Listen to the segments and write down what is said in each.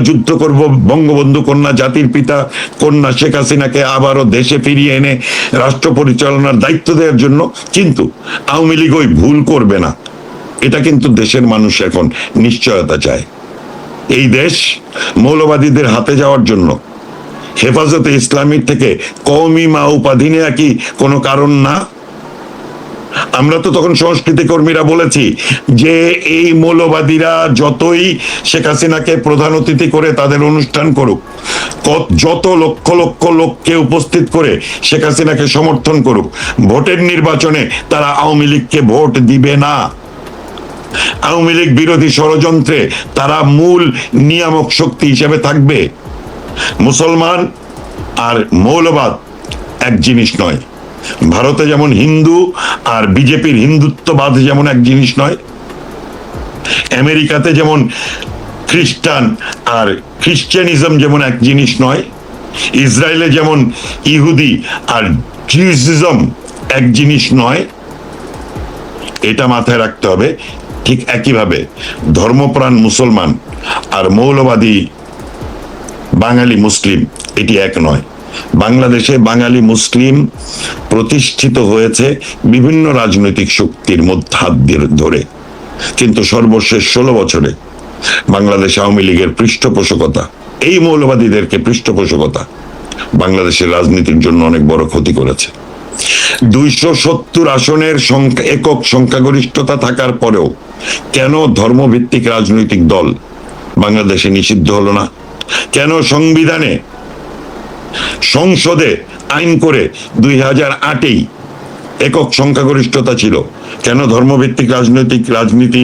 যুদ্ধ করব বঙ্গবন্ধু কন্যা জাতির পিতা কন্যা শেখ হাসিনাকে আবারও দেশে ফিরিয়ে এনে রাষ্ট্র পরিচালনার দায়িত্ব দেওয়ার জন্য। কিন্তু আওয়ামী লীগ ওই ভুল করবে না, এটা কিন্তু দেশের মানুষ এখন নিশ্চয়তা চায়। এই দেশ মৌলবাদীদের হাতে যাওয়ার জন্য হেফাজতে ইসলামীর থেকে কওমি মা উপাধি নেয়া কি কোনো কারণ না? আমরা তো তখন সংস্কৃতি কর্মীরা বলেছি যে এই মৌলবাদীরা যতই শেখ হাসিনাকে প্রধান অতিথি করে তাদের অনুষ্ঠান করুক, যত লক্ষ লক্ষ লোককে উপস্থিত করে শেখ হাসিনাকে সমর্থন করুক, ভোটের নির্বাচনে তারা আওয়ামী লীগকে ভোট দিবে না। আওয়ামী লীগ বিরোধী ষড়যন্ত্রে তারা মূল নিয়ামক শক্তি হিসেবে থাকবে। মুসলমান আর মৌলবাদ এক জিনিস নয়। ভারতে যেমন হিন্দু আর বিজেপির হিন্দুত্ববাদ যেমন এক জিনিস নয়, আমেরিকাতে যেমন খ্রিস্টান আর খ্রিস্টানিজম যেমন এক জিনিস নয়, ইসরায়েলে যেমন ইহুদি আর জিউসিজম এক জিনিস নয়, এটা মাথায় রাখতে হবে। ঠিক একইভাবে ধর্মপ্রাণ মুসলমান আর মৌলবাদী বাঙালি মুসলিম এটি এক নয়। বাংলাদেশে বাঙালি মুসলিম প্রতিষ্ঠিত হয়েছে বিভিন্ন রাজনৈতিক শক্তির মধ্যে হাত ধরে, কিন্তু সর্বশেষ 16 বছরে বাংলাদেশ আওয়ামী লীগের পৃষ্ঠপোষকতা, এই মৌলবাদীদেরকে পৃষ্ঠপোষকতা বাংলাদেশের রাজনীতির জন্য অনেক বড় ক্ষতি করেছে। 270 আসনের একক সংখ্যাগরিষ্ঠতা থাকার পরেও কেন ধর্মভিত্তিক রাজনৈতিক দল বাংলাদেশে নিষিদ্ধ হলো না? কেন সংবিধানে সংসদে আইন করে 2008-এই একক সংখ্যাগরিষ্ঠতা ছিল, কেন ধর্মভিত্তিক রাজনীতি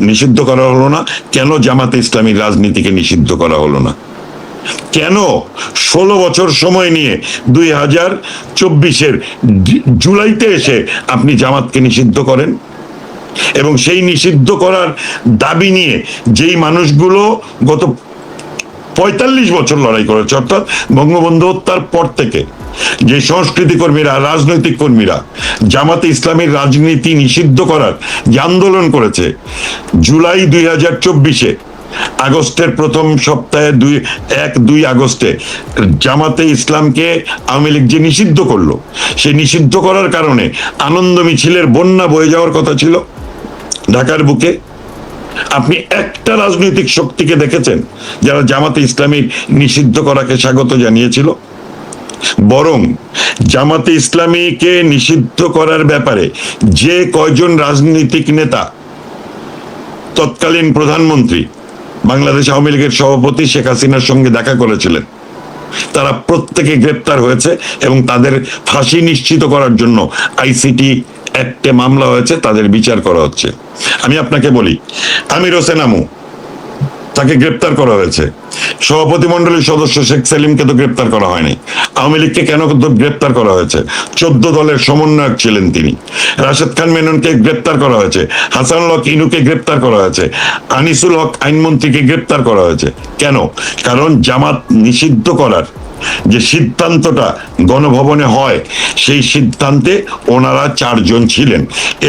নিষিদ্ধ করা হলো না? কেন জামাতে ইসলামী রাজনীতিকে নিষিদ্ধ করা হলো না? কেন 16 বছর সময় নিয়ে 2024-এর জুলাইতে এসে আপনি জামাতকে নিষিদ্ধ করেন? এবং সেই নিষিদ্ধ করার দাবি নিয়ে যেই মানুষগুলো গত 45 বছর লড়াই করেছে, অর্থাৎ বঙ্গবন্ধু হত্যার পর থেকে যে সংস্কৃতি কর্মীরা, রাজনৈতিক কর্মীরা জামাতে ইসলামীর রাজনীতি নিষিদ্ধ করার যে আন্দোলন করেছে, জুলাই 2024-এ আগস্টের প্রথম সপ্তাহে 1-2 আগস্টে জামাতে ইসলামকে আওয়ামী লীগ যে নিষিদ্ধ করলো, সেই নিষিদ্ধ করার কারণে আনন্দ মিছিলের বন্যা বয়ে যাওয়ার কথা ছিল ঢাকার বুকে। আপনি একটা রাজনৈতিক শক্তিকে দেখেছেন যারা জামাতে ইসলামীর নিষিদ্ধ করাকে স্বাগত জানিয়েছিল? বরং জামাতে ইসলামীকে নিষিদ্ধ করার ব্যাপারে যে কয়জন রাজনৈতিক নেতা তৎকালীন প্রধানমন্ত্রী বাংলাদেশ আওয়ামী লীগের সভাপতি শেখ হাসিনার সঙ্গে দেখা করেছিলেন, তারা প্রত্যেকে গ্রেপ্তার হয়েছে এবং তাদের ফাঁসি নিশ্চিত করার জন্য আইসিটি অ্যাক্টে মামলা হয়েছে, তাদের বিচার করা হচ্ছে। আমি আপনাকে বলি, আমির হোসেন আমু, তাকে গ্রেপ্তার করা হয়েছে। সভাপতি মন্ডলীর সদস্য শেখ সেলিমকে তো গ্রেপ্তার করা হয়নি। আওয়ামী লীগকে কেন গ্রেপ্তার করা হয়েছে? 14 দলের সমন্বয়ক ছিলেন তিনি। রাশেদ খান মেননকে গ্রেপ্তার করা হয়েছে, হাসানুল হক ইনুকে গ্রেপ্তার করা হয়েছে, আনিসুল হক আইনমন্ত্রীকে গ্রেপ্তার করা হয়েছে। কেন? কারণ জামাত নিষিদ্ধ করার যে সিদ্ধান্তটা গণভবনে হয়, সেই সিদ্ধান্তে ওনারা 4 জন ছিলেন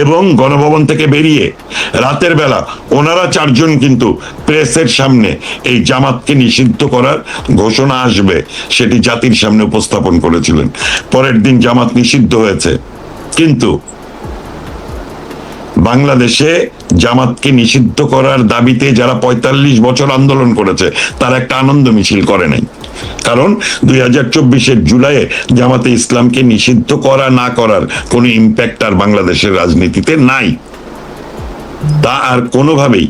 এবং গণভবন থেকে বেরিয়ে রাতের বেলা ওনারা 4 জন কিন্তু প্রেসের সামনে এই জামাতকে নিষিদ্ধ করার ঘোষণা আসবে সেটি জাতির সামনে উপস্থাপন করেছিলেন। পরের দিন জামাত নিষিদ্ধ হয়েছে, কিন্তু বাংলাদেশে জামাতকে নিষিদ্ধ করার দাবিতে যারা 45 বছর আন্দোলন করেছে তারা একটা আনন্দ মিছিল করে নাই। কারণ 2024-এর জুলাইয়ে জামাতে ইসলামকে নিষিদ্ধ করা না করার কোনো ইম্প্যাক্ট আর বাংলাদেশের রাজনীতিতে নাই। তা আর কোনোভাবেই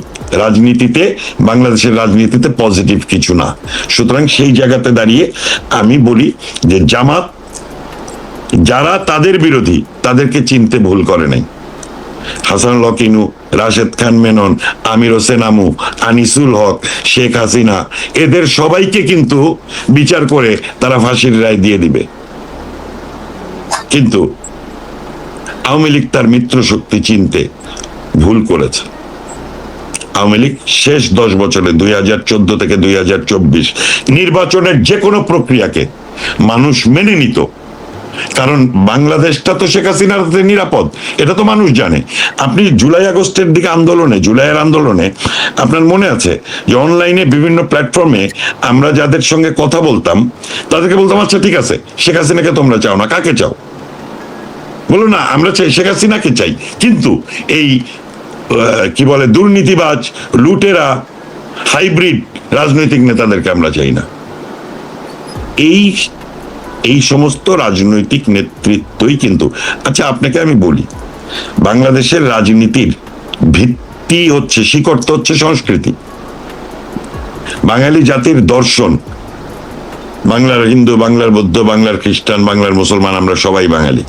বাংলাদেশের রাজনীতিতে পজিটিভ কিছু না। সুতরাং সেই জায়গাতে দাঁড়িয়ে আমি বলি যে জামাত যারা তাদের বিরোধী তাদেরকে চিনতে ভুল করে নাই। হাসানুল হক ইনু, রাশেদ খান মেনন, আমির হোসেন আমু, আনিসুল হক, শেখ হাসিনা, এদের সবাইকে কিন্তু বিচার করে তারা ফাঁসির রায় দিয়ে দিবে। কিন্তু আওয়ামী লীগ তার মিত্র শক্তি চিনতে ভুল করেছে। আওয়ামী লীগ শেষ 10 বছরে 2014 থেকে 2024 নির্বাচনের যে কোনো প্রক্রিয়াকে মানুষ মেনে নিত, কারণ বাংলাদেশটা তো শেখ হাসিনার হাতে নিরাপদ, এটা তো মানুষ জানে। আপনি জুলাই আগস্টের দিকে আন্দোলনে, জুলাইয়ের আন্দোলনে আপনার মনে আছে যে অনলাইনে বিভিন্ন প্ল্যাটফর্মে আমরা যাদের সঙ্গে কথা বলতাম তাদেরকে বলতাম, আচ্ছা ঠিক আছে, শেখ হাসিনাকে তোমরা চাও না, কাকে চাও বলো না, আমরা চাই শেখ হাসিনাকে চাই, কিন্তু এই কি বলে দুর্নীতিবাজ, লুটেরা, হাইব্রিড রাজনৈতিক নেতাদেরকে আমরা চাই না। এই এই সমস্ত রাজনৈতিক নেতৃত্বই কিন্তু, আচ্ছা আপনাকে আমি বলি, বাংলাদেশের রাজনীতির ভিত্তি হচ্ছে, শিকড় তো হচ্ছে সংস্কৃতি। বাঙালি জাতির দর্শন, বাংলার হিন্দু, বাংলার বৌদ্ধ, বাংলার খ্রিস্টান, বাংলার মুসলমান, আমরা সবাই বাঙালি।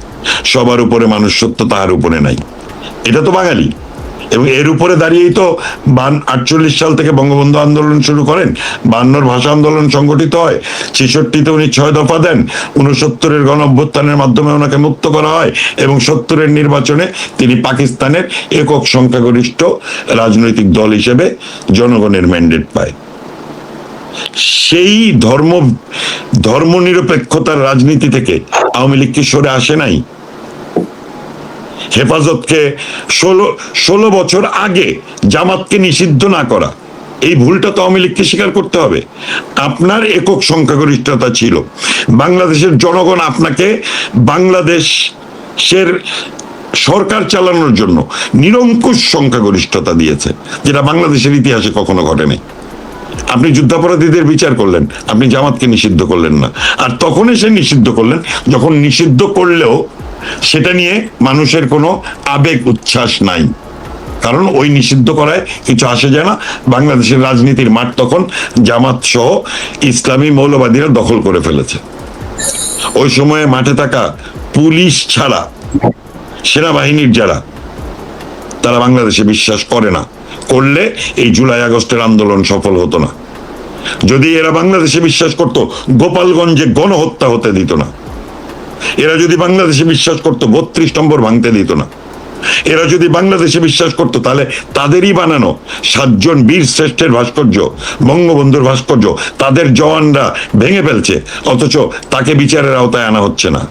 সবার উপরে মানুষত্ব, তাহার উপরে নাই, এটা তো বাঙালি। এবং এর উপরে দাঁড়িয়েই তো 48 সাল থেকে বঙ্গবন্ধু আন্দোলন শুরু করেন, 52 ভাষা আন্দোলন সংগঠিত হয়, 66-তে উনি 6 দফা দেন, 69-এর গণ অভ্যুত্থানের মাধ্যমে ওনাকে মুক্ত করা হয়, এবং 70-এর নির্বাচনে তিনি পাকিস্তানের একক সংখ্যাগরিষ্ঠ রাজনৈতিক দল হিসেবে জনগণের ম্যান্ডেট পায়। সেই ধর্মনিরপেক্ষতার রাজনীতি থেকে আওয়ামী লীগ কি সরে আসে নাই? হেফাজতকে 16 বছর আগে জামাতকে নিষিদ্ধ না করা, এই ভুলটা তো আওয়ামী লীগকে স্বীকার করতে হবে। আপনার একক সংখ্যাগরিষ্ঠতা ছিল, বাংলাদেশের জনগণ আপনাকে বাংলাদেশের সরকার চালানোর জন্য নিরঙ্কুশ সংখ্যাগরিষ্ঠতা দিয়েছে, যেটা বাংলাদেশের ইতিহাসে কখনো ঘটেনি। আপনি যুদ্ধাপরাধীদের বিচার করলেন, আপনি জামাতকে নিষিদ্ধ করলেন না। আর তখন এসে নিষিদ্ধ করলেন যখন নিষিদ্ধ করলেও সেটা নিয়ে মানুষের কোনো আবেগ উচ্ছ্বাস নাই, কারণ ওই নিষিদ্ধ করায় কিছু আসে যায় না। বাংলাদেশের রাজনীতির মাঠ তখন জামাত সহ ইসলামী মৌলবাদীরা দখল করে ফেলেছে। ওই সময়ে মাঠে থাকা পুলিশ ছাড়া সেনাবাহিনীর যারা, তারা বাংলাদেশে বিশ্বাস করে না, করলে এই জুলাই আগস্টের আন্দোলন সফল হতো না। যদি এরা বাংলাদেশে বিশ্বাস করত, গোপালগঞ্জে গণহত্যা হতে দিত না। এরা যদি বাংলাদেশে বিশ্বাস করতো, 32 নম্বর ভাঙতে দিত না। এরা যদি বাংলাদেশে বিশ্বাস করতো, তাহলে তাদেরই বানানো 7 জন বীর শ্রেষ্ঠের ভাস্কর্য, বঙ্গবন্ধুর ভাস্কর্য, তাদের জওয়ানরা ভেঙে ফেলছে, অথচ তাকে বিচারের আওতায় আনা হচ্ছে না।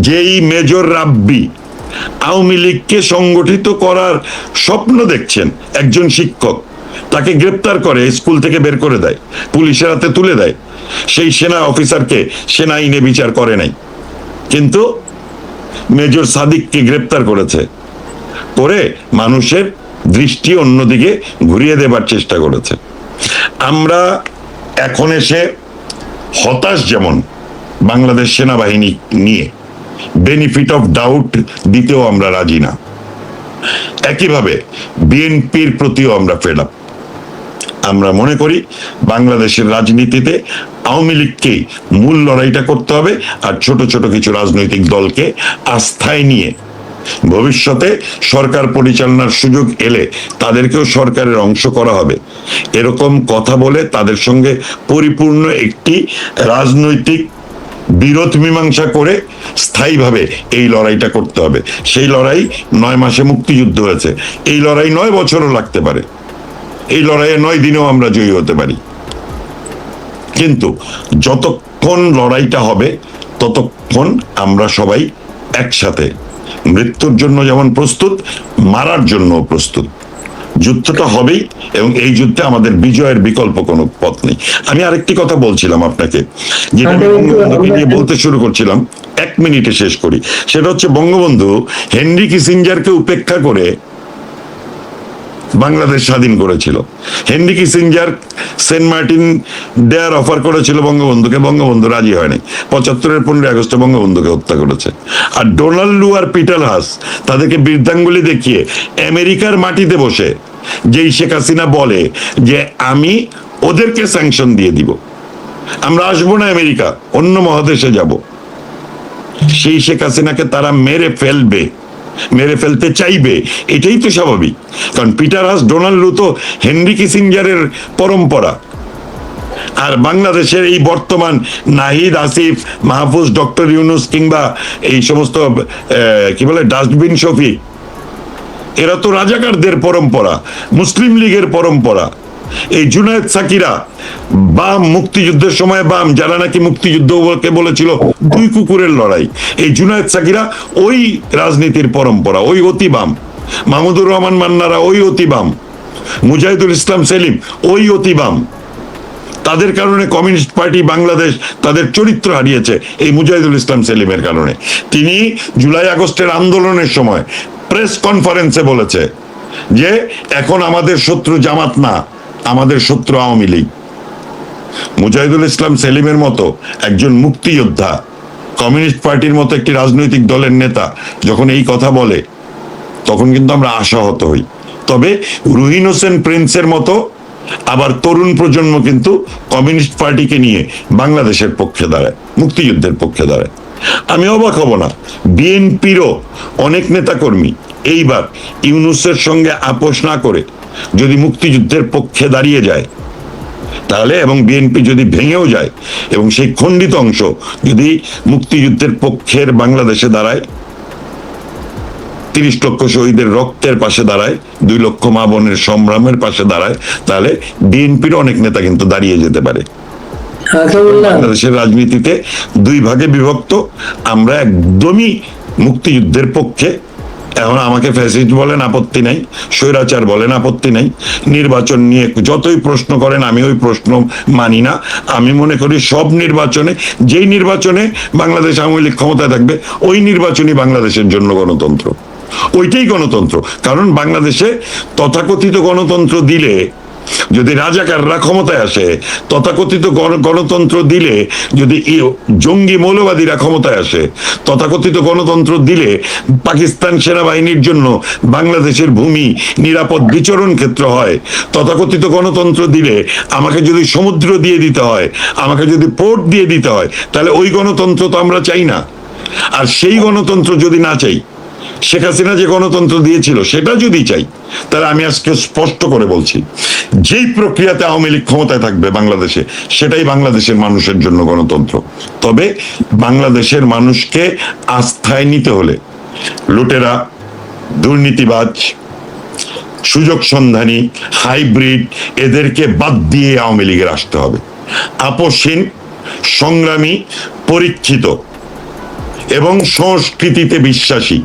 যেই মেজর রাব্বি আওয়ামী লীগকে সংগঠিত করার স্বপ্ন দেখছেন, একজন শিক্ষক, তাকে গ্রেপ্তার করে স্কুল থেকে বের করে দেয়, পুলিশের হাতে তুলে দেয়। সেই সেনা অফিসারকে সেনা আইনে বিচার করে নাই, কিন্তু মেজর সাদিককে গ্রেপ্তার করেছে, করে মানুষের দৃষ্টি অন্যদিকে ঘুরিয়ে দেবার চেষ্টা করেছে। আমরা এখন এসে হতাশ যেমন বাংলাদেশ সেনাবাহিনী নিয়ে, বেনিফিট অফ ডাউট দিতেও আমরা রাজি না। একইভাবে বিএনপির প্রতিও আমরা ফেড আপ। আমরা মনে করি বাংলাদেশের রাজনীতিতে আওয়ামী লীগকে মূল লড়াইটা করতে হবে, আর ছোট ছোট কিছু রাজনৈতিক দলকে আস্থায় নিয়ে ভবিষ্যতে সরকার পরিচালনার সুযোগ এলে তাদেরকেও সরকারের অংশ করা হবে, এরকম কথা বলে তাদের সঙ্গে পরিপূর্ণ একটি রাজনৈতিক বিরোধ মীমাংসা করে স্থায়ীভাবে এই লড়াইটা করতে হবে। সেই লড়াই 9 মাসে মুক্তিযুদ্ধ হয়েছে, এই লড়াই 9 বছরও লাগতে পারে, এই লড়াইয়ে 9 দিনেও আমরা জয়ী হতে পারি। কিন্তু যতক্ষণ লড়াইটা হবে ততক্ষণ আমরা সবাই একসাথে মৃত্যুর জন্য যেমন প্রস্তুত, মারার জন্য প্রস্তুত। যুদ্ধটা হবেই, এবং এই যুদ্ধে আমাদের বিজয়ের বিকল্প কোনো পথ নেই। আমি আরেকটি কথা বলছিলাম আপনাকে, যেটা আমি বঙ্গবন্ধুকে নিয়ে বলতে শুরু করছিলাম, 1 মিনিটে শেষ করি। সেটা হচ্ছে বঙ্গবন্ধু হেনরি কিসিঞ্জারকে উপেক্ষা করে বাংলাদেশ স্বাধীন করেছিল। হেনরি কিসিঞ্জার সেন্ট মার্টিন দেয়ার অফার করেছিল বঙ্গবন্ধুকে, বঙ্গবন্ধু রাজি হয়নি। 75-এর 15 আগস্টে বঙ্গবন্ধুকে হত্যা করেছে। আর ডোনাল্ড লু আর পিটার হাস তাদেরকে বৃদ্ধাঙ্গুলি দেখিয়ে আমেরিকার মাটিতে বসে যেই শেখ হাসিনা বলে যে আমি ওদেরকে স্যাংশন দিয়ে দিব, আমরা আসবো না আমেরিকা, অন্য মহাদেশে যাব, সেই শেখ হাসিনাকে তারা মেরে ফেলবে, মেরে ফেলতে চাইবে। এটাই তো স্বাভাবিক, কারণ পিটার হাস, ডোনাল্ড লু তো হেনরি কিসিঞ্জারের পরম্পরা। আর বাংলাদেশের এই বর্তমান নাহিদ, আসিফ, মাহফুজ, ডক্টর ইউনুস কিংবা এই সমস্ত কি বলে ডাস্টবিন শফিক, এরা তো রাজাকারদের পরম্পরা, মুসলিম লীগের পরম্পরা। এই জুনায়েদ সাকিরা বাম, মুক্তিযুদ্ধের সময় বাম, যারা নাকি মুক্তিযুদ্ধকে বলেছিল দুই কুকুরের লড়াই, এই জুনায়েদ সাকিরা ওই রাজনীতির পরম্পরা, ওই অতি বাম। মাহমুদুর রহমান মান্নারা ওই অতি বাম, মুজাহিদুল ইসলাম সেলিম ওই অতি বাম। তাদের কারণে কমিউনিস্ট পার্টি বাংলাদেশ তাদের চরিত্র হারিয়েছে এই মুজাহিদুল ইসলাম সেলিমের কারণে। তিনি জুলাই আগস্টের আন্দোলনের সময় প্রেস কনফারেন্সে বলেছে যে এখন আমাদের শত্রু জামাত না, আমাদের শত্রু আওয়ামী লীগ। মুজাহিদুল ইসলাম সেলিমের মতো একজন মুক্তিযোদ্ধা, কমিউনিস্ট পার্টির মতো একটি রাজনৈতিক দলের নেতা যখন এই কথা বলে, তখন কিন্তু আমরা আশাহত হই। তবে রুহিন হোসেন প্রিন্সের মতো আবার তরুণ প্রজন্ম কিন্তু কমিউনিস্ট পার্টিকে নিয়ে বাংলাদেশের পক্ষে দাঁড়ায়, মুক্তিযুদ্ধের পক্ষে দাঁড়ায়। আমি অবাক হব না, বিএনপিরও অনেক নেতাকর্মী এইবার ইউনূসের সঙ্গে আপোষ না করে যদি মুক্তিযুদ্ধের পক্ষে দাঁড়িয়ে যায় তাহলে, এবং বিএনপি যদি ভেঙেও যায় এবং সেই খণ্ডিত অংশ যদি মুক্তিযুদ্ধের পক্ষের বাংলাদেশে দাঁড়ায়, 30 লক্ষ শহীদের রক্তের পাশে দাঁড়ায়, 2 লক্ষ মা বোনের সংগ্রামের পাশে দাঁড়ায়, তাহলে বিএনপির অনেক নেতা কিন্তু দাঁড়িয়ে যেতে পারে। বাংলাদেশের রাজনীতিতে দুই ভাগে বিভক্ত, আমরা একদমই মুক্তিযুদ্ধের পক্ষে। এখন আমাকে ফ্যাসিস্ট বলেন আপত্তি নাই, স্বৈরাচার বলেন আপত্তি নাই, নির্বাচন নিয়ে যতই প্রশ্ন করেন আমি ওই প্রশ্ন মানি না। আমি মনে করি সব নির্বাচনে, যেই নির্বাচনে বাংলাদেশ আওয়ামী লীগ ক্ষমতায় থাকবে ওই নির্বাচনই বাংলাদেশের জন্য গণতন্ত্র, ওইটাই গণতন্ত্র। কারণ বাংলাদেশে তথাকথিত গণতন্ত্র দিলে, যদি রাজাকাররা ক্ষমতায় আসে, তথাকথিত গণতন্ত্র দিলে, যদি জঙ্গি মৌলবাদীরা ক্ষমতায় আসে, তথাকথিত গণতন্ত্র দিলে পাকিস্তান সেনাবাহিনীর জন্য বাংলাদেশের ভূমি নিরাপদ বিচরণ ক্ষেত্র হয়, তথাকথিত গণতন্ত্র দিলে আমাকে যদি সমুদ্র দিয়ে দিতে হয়, আমাকে যদি পোর্ট দিয়ে দিতে হয়, তাহলে ওই গণতন্ত্র তো আমরা চাই না। আর সেই গণতন্ত্র যদি না চাই, শেখ হাসিনা যে গণতন্ত্র দিয়েছিল সেটা যদি চাই, তাহলে আমি আজকে স্পষ্ট করে বলছি, যেই প্রক্রিয়াতে আওয়ামী লীগ ক্ষমতায় থাকবে বাংলাদেশে, সেটাই বাংলাদেশের মানুষের জন্য গণতন্ত্র। তবে বাংলাদেশের মানুষকে আস্থায় নিতে হলে লুটেরা, দুর্নীতিবাজ, সুযোগ সন্ধানী, হাইব্রিড, এদেরকে বাদ দিয়ে আওয়ামী লীগের আসতে হবে। আপোষহীন, সংগ্রামী, পরীক্ষিত এবং সংস্কৃতিতে বিশ্বাসী,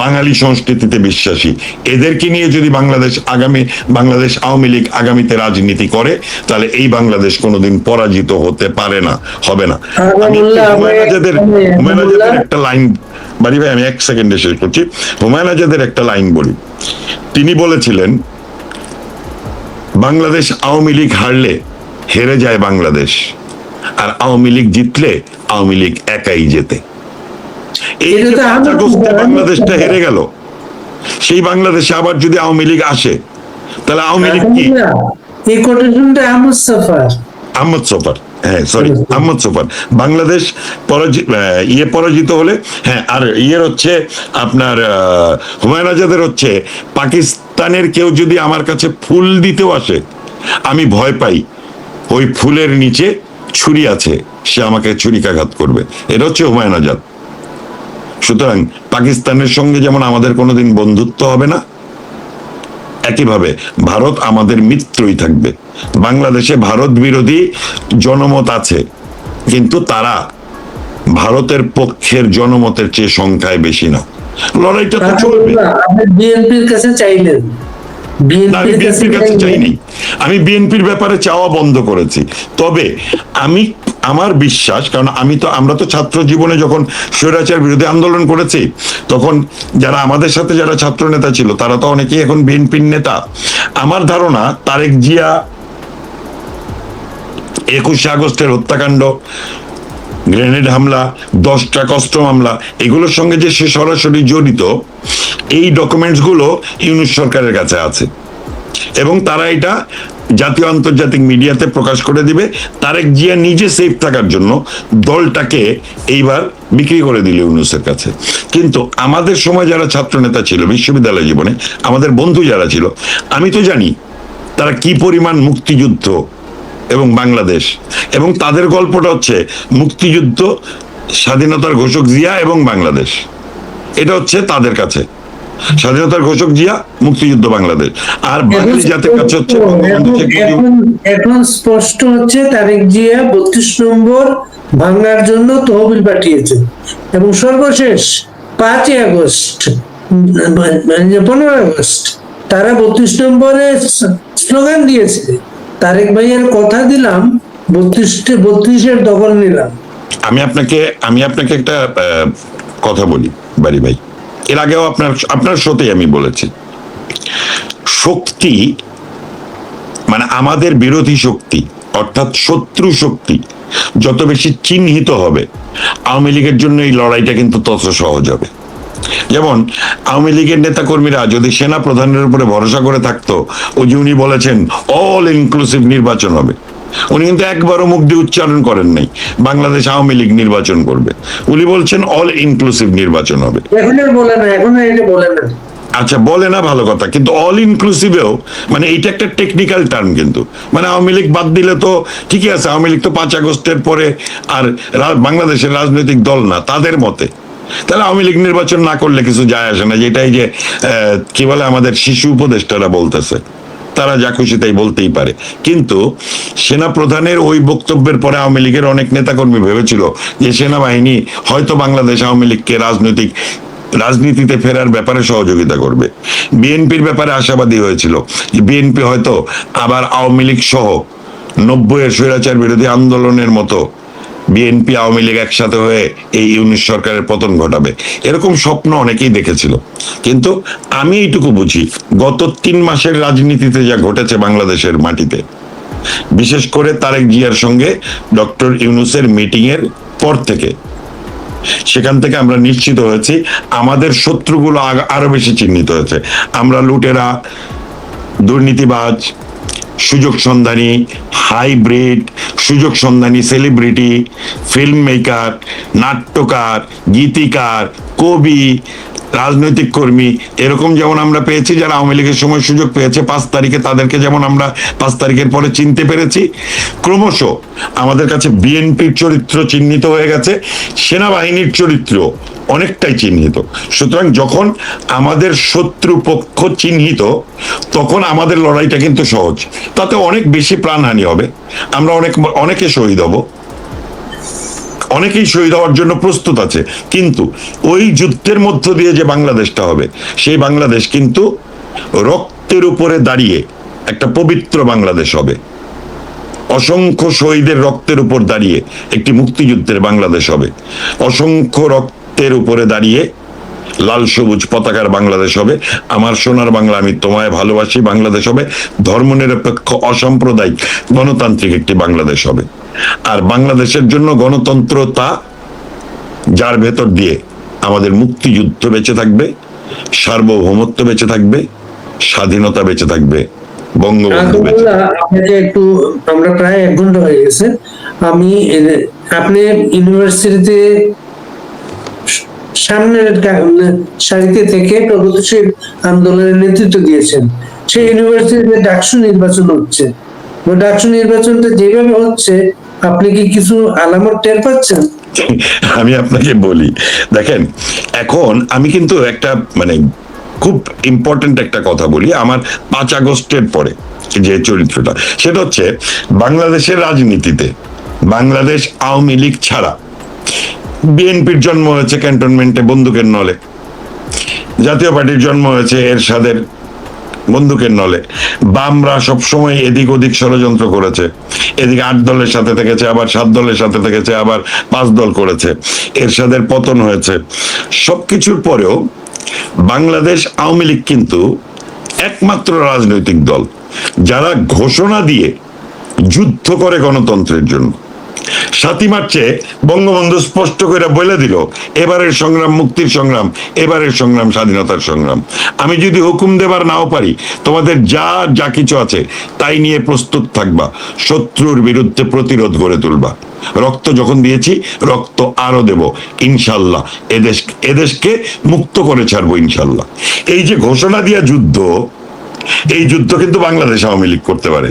বাঙালি সংস্কৃতিতে বিশ্বাসী, এদেরকে নিয়ে যদি বাংলাদেশ আওয়ামী লীগ আগামীতে রাজনীতি করে, তাহলে এই বাংলাদেশ কোনোদিন পরাজিত হতে পারে না, হবে না। আমি হুমায়ুন আজাদের একটা লাইন, বাড়ি ভাই আমি 1 সেকেন্ডে শেষ করছি, হুমায়ুন আজাদের একটা লাইন বলি। তিনি বলেছিলেন, বাংলাদেশ আওয়ামী লীগ হারলে হেরে যায় বাংলাদেশ, আর আওয়ামী লীগ জিতলে আওয়ামী লীগ একাই জেতে। এই বাংলাদেশটা হেরে গেল, সেই বাংলাদেশে আবার যদি আওয়ামী লীগ আসে, তাহলে আওয়ামী লীগ কি? আহমদ সফার, হ্যাঁ সরি, আহমদ সফার। বাংলাদেশ পরাজিত হলে, হ্যাঁ, আর হচ্ছে আপনার হুমায়ুন আজাদের হচ্ছে, পাকিস্তানের কেউ যদি আমার কাছে ফুল দিতেও আসে, আমি ভয় পাই ওই ফুলের নিচে ছুরি আছে, সে আমাকে ছুরিকাঘাত করবে। এটা হচ্ছে হুমায়ুন আজাদ। সুতরাং পাকিস্তানের সঙ্গে যেমন আমাদের কোনোদিন বন্ধুত্ব হবে না, একইভাবে ভারত আমাদের মিত্রই থাকবে। বাংলাদেশে ভারত বিরোধী জনমত আছে, কিন্তু তারা ভারতের পক্ষের জনমতের চেয়ে সংখ্যায় বেশি না। লড়াইটা তো চলবে। বিএনপির কাছে চাইলেন? বিএনপির কাছে চাইনি, আমি বিএনপির ব্যাপারে চাওয়া বন্ধ করেছি। তবে আমার বিশ্বাস, কারণ আমরা তো ছাত্র জীবনে যখন স্বৈরাচার বিরোধী আন্দোলন করেছি, তখন যারা আমাদের সাথে যারা ছাত্র নেতা ছিল, তারা তো অনেকেই এখন বিএনপির নেতা। আমার ধারণা তারেক জিয়া 21 আগস্টের হত্যাকাণ্ড, গ্রেনেড হামলা, 10টা কষ্ট মামলা, এগুলোর সঙ্গে যে সে সরাসরি জড়িত, এই ডকুমেন্টস গুলো ইউনূস সরকারের কাছে আছে এবং তারা এটা জাতীয় আন্তর্জাতিক মিডিয়াতে প্রকাশ করে দিবে। তারেক জিয়া নিজে সেফ থাকার জন্য দলটাকে এইবার বিক্রি করে দিল ইউনূসের কাছে। কিন্তু আমাদের সময় যারা ছাত্র নেতা ছিল বিশ্ববিদ্যালয় জীবনে, আমাদের বন্ধু যারা ছিল, আমি তো জানি তারা কি পরিমাণ মুক্তিযুদ্ধ এবং বাংলাদেশ, এবং তাদের গল্পটা হচ্ছে মুক্তিযুদ্ধ, স্বাধীনতার ঘোষক জিয়া এবং বাংলাদেশ, এটা হচ্ছে তাদের কাছে। স্বাধীনতার ঘোষক জিয়া, মুক্তিযুদ্ধ বাংলাদেশ। আর বাঙালি জাতির কাছে হচ্ছে বঙ্গবন্ধু শেখ মুজিব। এখন স্পষ্ট হচ্ছে তারেক জিয়া 32 নম্বর ভাঙার জন্য তহবিল পাঠিয়েছে, এবং সর্বশেষ 5ই আগস্ট, মানে 15 আগস্ট তারা 32 নম্বরে স্লোগান দিয়েছে, তারেক ভাইয়ের কথা দিলাম 32-এর দখল নিলাম। আমি আপনাকে একটা কথা বলি বাড়ি ভাই, এর আগেও আপনার শোতেই আমি বলেছি, শক্তি মানে আমাদের বিরোধী শক্তি অর্থাৎ শত্রু শক্তি যত বেশি চিহ্নিত হবে, আওয়ামী লীগের জন্য এই লড়াইটা কিন্তু তত সহজ হবে। যেমন আওয়ামী লীগের নেতা কর্মীরা যদি সেনা প্রধানের উপরে ভরসা করে থাকতো, ওই যে উনি বলেছেন অল ইনক্লুসিভ নির্বাচন হবে, উনি কিন্তু একবারও মুখ দিয়ে উচ্চারণ করেন নাই বাংলাদেশ আওয়ামী লীগ নির্বাচন করবে, উনি বলছেন অল ইনক্লুসিভ নির্বাচন হবে। এখন আর বলে না, এখন আর এটা বলে না। আচ্ছা, বলে না, ভালো কথা, কিন্তু অল ইনক্লুসিভেও মানে এইটা একটা টেকনিক্যাল টার্ম, কিন্তু মানে আওয়ামী লীগ বাদ দিলে তো ঠিকই আছে, আওয়ামী লীগ তো 5 আগস্টের পরে আর বাংলাদেশের রাজনৈতিক দল না তাদের মতে, তাহলে আওয়ামী লীগ নির্বাচন না করলে কিছু যায় আসে না, যেটাই যে কি বলে আমাদের শিশু উপদেষ্টারা বলতেছে, তারা যা খুশি তাই বলতেই পারে। কিন্তু সেনা প্রধানের ওই বক্তব্যের পরে আওয়ামী লীগের অনেক নেতাকর্মী ভেবেছিল যে সেনাবাহিনী হয়তো বাংলাদেশ আওয়ামী লীগকে রাজনীতিতে ফেরার ব্যাপারে সহযোগিতা করবে। বিএনপির ব্যাপারে আশাবাদী হয়েছিল যে বিএনপি হয়তো আবার আওয়ামী লীগ সহ 90-এর স্বৈরাচার বিরোধী আন্দোলনের মতো বিএনপি আওয়ামী লীগ একসাথে হয়ে এই ইউনিট সরকারের পতন ঘটাবে, এরকম স্বপ্ন অনেকেই দেখেছিল। কিন্তু আমি এইটুকু বুঝি, গত 3 মাসের রাজনীতিতে যা ঘটেছে বাংলাদেশের মাটিতে, বিশেষ করে তারেক জিয়ার সঙ্গে ডক্টর ইউনূসের মিটিং এর পর থেকে, সেখান থেকে আমরা নিশ্চিত হয়েছি আমাদের শত্রুগুলো আরো বেশি চিহ্নিত হয়েছে। আমরা লুটেরা, দুর্নীতিবাজ, সুযোগ সন্ধানী, হাইব্রিড, সুযোগ সন্ধানী সেলিব্রিটি, ফিল্ম মেকার, নাট্যকার, গীতিকার, কবি, রাজনৈতিক কর্মী, এরকম যেমন আমরা পেয়েছি যারা আওয়ামী লীগের সময় সুযোগ পেয়েছে 5 তারিখে, তাদেরকে যেমন আমরা 5 তারিখের পরে চিনতে পেরেছি, ক্রমশ আমাদের কাছে বিএনপির চরিত্র চিহ্নিত হয়ে গেছে, সেনাবাহিনীর চরিত্র অনেকটাই চিহ্নিত। সুতরাং যখন আমাদের শত্রু পক্ষ চিহ্নিত, তখন আমাদের লড়াইটা কিন্তু সহজ, তাতে অনেক বেশি প্রাণহানি হবে, আমরা অনেকে শহীদ হব, অনেকেই শহীদ হওয়ার জন্য প্রস্তুত আছে। কিন্তু ওই যুদ্ধের মধ্য দিয়ে যে বাংলাদেশটা হবে, সেই বাংলাদেশ কিন্তু রক্তের উপরে দাঁড়িয়ে একটা পবিত্র বাংলাদেশ হবে, অসংখ্য শহীদের রক্তের উপর দাঁড়িয়ে একটি মুক্তিযুদ্ধের বাংলাদেশ হবে, অসংখ্য রক্তের উপরে দাঁড়িয়ে লাল সবুজ পতাকার বাংলাদেশ হবে, আমার সোনার বাংলা আমি তোমায় ভালোবাসি বাংলাদেশ হবে, ধর্মনিরপেক্ষ অসাম্প্রদায়িক গণতান্ত্রিক একটি বাংলাদেশ হবে। আর বাংলাদেশের জন্য গণতন্ত্রতা, যার ভেতর দিয়ে আমাদের মুক্তিযুদ্ধ বেঁচে থাকবে, সার্বভৌমত্ব বেঁচে থাকবে, স্বাধীনতা বেঁচে থাকবে, বঙ্গবন্ধু বেঁচে থাকবে। একটু আমরা প্রায় 1 ঘন্টা হয়ে গেছে, আপনি ইউনিভার্সিটিতে সামনের সারিতে থেকে প্রগতিশীল আন্দোলনের নেতৃত্ব দিয়েছেন, সেই ইউনিভার্সিটিতে ডাকসু নির্বাচন হচ্ছে, ডাকসু নির্বাচনটা যেভাবে হচ্ছে, আপনি কি কিছু আলামত টের পাচ্ছেন? আমি আপনাকে বলি, দেখেন, এখন আমি কিন্তু একটা মানে খুব ইম্পর্টেন্ট একটা কথা বলি, আমার 5 আগস্টের পরে যে চরিত্রটা, সেটা হচ্ছে বাংলাদেশের রাজনীতিতে বাংলাদেশ আওয়ামী লীগ ছাড়া বিএনপির জন্ম হয়েছে ক্যান্টনমেন্টে বন্দুকের নলে, জাতীয় পার্টির জন্ম হয়েছে এরশাদের বন্দুকের নলে, বামরা সবসময় এদিক ওদিক ষড়যন্ত্র করেছে, এদিকে 8 দলের সাথে থেকেছে, আবার 7 দলের সাথে থেকেছে, আবার 5 দল করেছে, এরশাদের পতন হয়েছে। সবকিছুর পরেও বাংলাদেশ আওয়ামী লীগ কিন্তু একমাত্র রাজনৈতিক দল যারা ঘোষণা দিয়ে যুদ্ধ করে গণতন্ত্রের জন্য। 7ই মার্চে বঙ্গবন্ধু স্পষ্ট করে বলে দিল, এবারের সংগ্রাম মুক্তির সংগ্রাম, এবারের সংগ্রাম স্বাধীনতার সংগ্রাম, আমি যদি হুকুম দেবার নাও পারি, তোমাদের যা কিছু আছে তাই নিয়ে প্রস্তুত থাকবা, শত্রুর বিরুদ্ধে প্রতিরোধ গড়ে তুলবা, রক্ত যখন দিয়েছি রক্ত আরো দেব ইনশাল্লাহ, এদেশকে মুক্ত করে ছাড়বো ইনশাল্লাহ। এই যে ঘোষণা দিয়া যুদ্ধ, এই যুদ্ধ কিন্তু বাংলাদেশ আওয়ামী লীগ করতে পারে।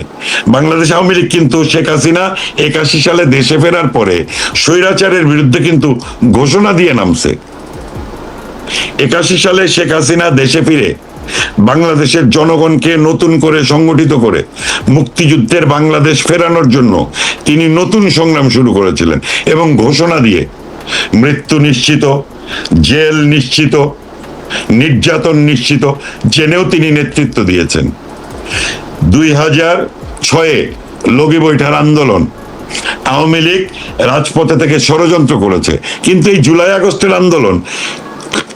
বাংলাদেশ আওয়ামী লীগ কিন্তু শেখ হাসিনা 81 সালে দেশে ফেরার পরে স্বৈরাচারের বিরুদ্ধে কিন্তু ঘোষণা দিয়ে নামছে, 81 সালে শেখ হাসিনা দেশে ফিরে বাংলাদেশের জনগণকে নতুন করে সংগঠিত করে মুক্তিযুদ্ধের বাংলাদেশ ফেরানোর জন্য তিনি নতুন সংগ্রাম শুরু করেছিলেন এবং ঘোষণা দিয়ে মৃত্যু নিশ্চিত, জেল নিশ্চিত, নির্যাতন নিশ্চিত জেনেও তিনি নেতৃত্ব দিয়েছেন। 2006 লগি বৈঠার আন্দোলন, আওয়ামী লীগ রাজপথে থেকে ষড়যন্ত্র করেছে, কিন্তু এই জুলাই আগস্টের আন্দোলন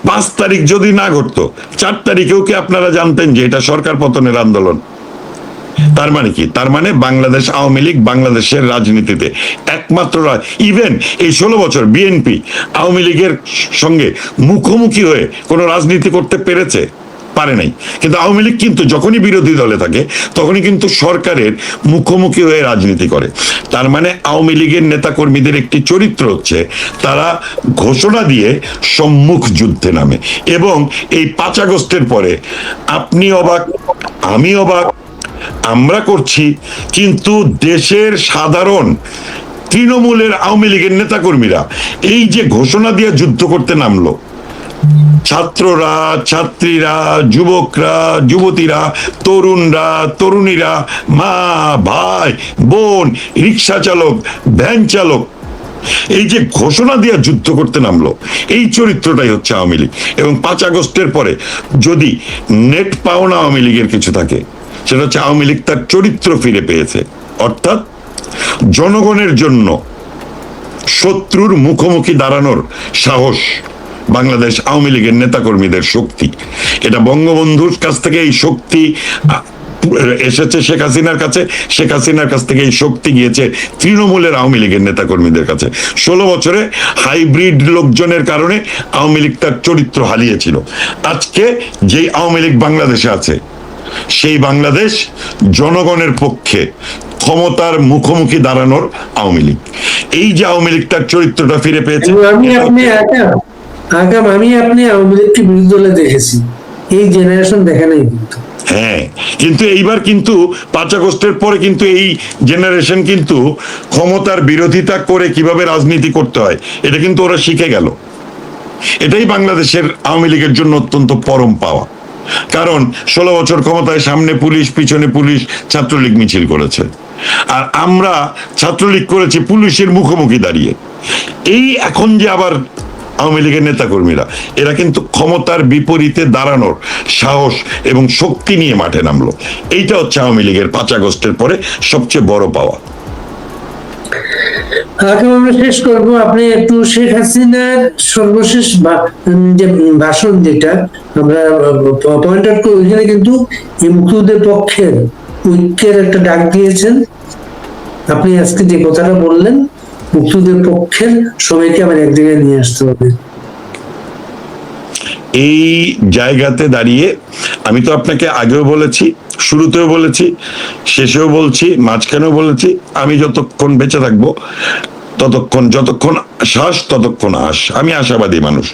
5 তারিখ যদি না ঘটতো, 4 তারিখেও কি আপনারা জানতেন যে এটা সরকার পতনের আন্দোলন? তার মানে কি? তার মানে বাংলাদেশ আওয়ামী লীগ বাংলাদেশের রাজনীতিতে একমাত্র, ইভেন এই 16 বছর বিএনপি আওয়ামী লীগের সঙ্গে মুখোমুখি হয়ে কোনো রাজনীতি করতে পেরেছে? পারে নাই। কিন্তু আওয়ামী লীগ কিন্তু যখনই বিরোধী দলে থাকে তখনই কিন্তু সরকারের মুখোমুখি হয়ে রাজনীতি করে। তার মানে আওয়ামী লীগের নেতা কর্মীদের একটি চরিত্র হচ্ছে তারা ঘোষণা দিয়ে সম্মুখ যুদ্ধে নামে। এবং এই 5 আগস্টের পরে আপনি অবাক, আমি অবাক, আমরা করছি, কিন্তু দেশের সাধারণ তৃণমূলের আওয়ামী লীগের নেতাকর্মীরা এই যে ঘোষণা দিয়ে যুদ্ধ করতে নামলো, ছাত্ররা, ছাত্রীরা, যুবকরা, যুবতীরা, তরুণরা, তরুণীরা, মা, ভাই, বোন, রিক্সা চালক, ভ্যান চালক, এই যে ঘোষণা দিয়ে যুদ্ধ করতে নামলো, এই চরিত্রটাই হচ্ছে আওয়ামী লীগ। এবং 5 আগস্টের পরে যদি নেট পাওনা আওয়ামী লীগের কিছু থাকে, সেটা হচ্ছে আওয়ামী লীগ তার চরিত্র ফিরে পেয়েছে। অর্থাৎ জনগণের জন্য শত্রুর মুখোমুখি দাঁড়ানোর সাহস বাংলাদেশ আওয়ামী লীগের নেতাকর্মীদের শক্তি। এটা বঙ্গবন্ধুর কাছ থেকে এই শক্তি এসেছে শেখ হাসিনার কাছে, শেখ হাসিনার কাছ থেকে এই শক্তি গিয়েছে তৃণমূলের আওয়ামী লীগের নেতাকর্মীদের কাছে। 16 বছরে হাইব্রিড লোকজনের কারণে আওয়ামী লীগ তার চরিত্র হারিয়েছিল। আজকে যেই আওয়ামী লীগ বাংলাদেশে আছে, সেই বাংলাদেশ জনগণের পক্ষে ক্ষমতার মুখোমুখি দাঁড়ানোর আওয়ামী লীগ। এই যে আওয়ামী লীগ তার চরিত্রটা ফিরে পেয়েছে। আমি আপনি আওয়ামী লীগকে বিরোধী দলে দেখেছি, এই জেনারেশন দেখে নাই কিন্তু। হ্যাঁ, কিন্তু এইবার কিন্তু 5 আগস্টের পরে কিন্তু এই জেনারেশন কিন্তু ক্ষমতার বিরোধিতা করে কিভাবে রাজনীতি করতে হয় এটা কিন্তু ওরা শিখে গেল। এটাই বাংলাদেশের আওয়ামী লীগের জন্য অত্যন্ত পরম পাওয়া। কারণ 16 বছর ক্ষমতায় সামনে পুলিশ, পিছনে পুলিশ, ছাত্রলীগ মিছিল করেছে, আর আমরা ছাত্রলীগ করেছি পুলিশের মুখোমুখি দাঁড়িয়ে। এই এখন যে আবার আওয়ামী লীগের নেতাকর্মীরা, এরা কিন্তু ক্ষমতার বিপরীতে দাঁড়ানোর সাহস এবং শক্তি নিয়ে মাঠে নামলো। এইটা হচ্ছে আওয়ামী লীগের 5 আগস্টের পরে সবচেয়ে বড় পাওয়া। আমরা শেষ করবো, আপনি একটু শেখ হাসিনার সর্বশেষ যে ভাষণ, যেটা আমরা পয়েন্ট আউট করি, ওইখানে কিন্তু এই মুক্তিযুদ্ধের পক্ষের ঐক্যের একটা ডাক দিয়েছেন। আপনি আজকে যে কথাটা বললেন, মুক্তিযুদ্ধের পক্ষের সবাইকে আবার এক জায়গায় নিয়ে আসতে হবে, এই জায়গাতে দাঁড়িয়ে আমি তো আপনাকে আগেও বলেছি, শুরুতেও বলেছি, শেষেও বলছি, মাঝখানেও বলেছি, আমি যতক্ষণ বেঁচে থাকবো ততক্ষণ, যতক্ষণ শ্বাস ততক্ষণ আশ। আমি আশাবাদী মানুষ।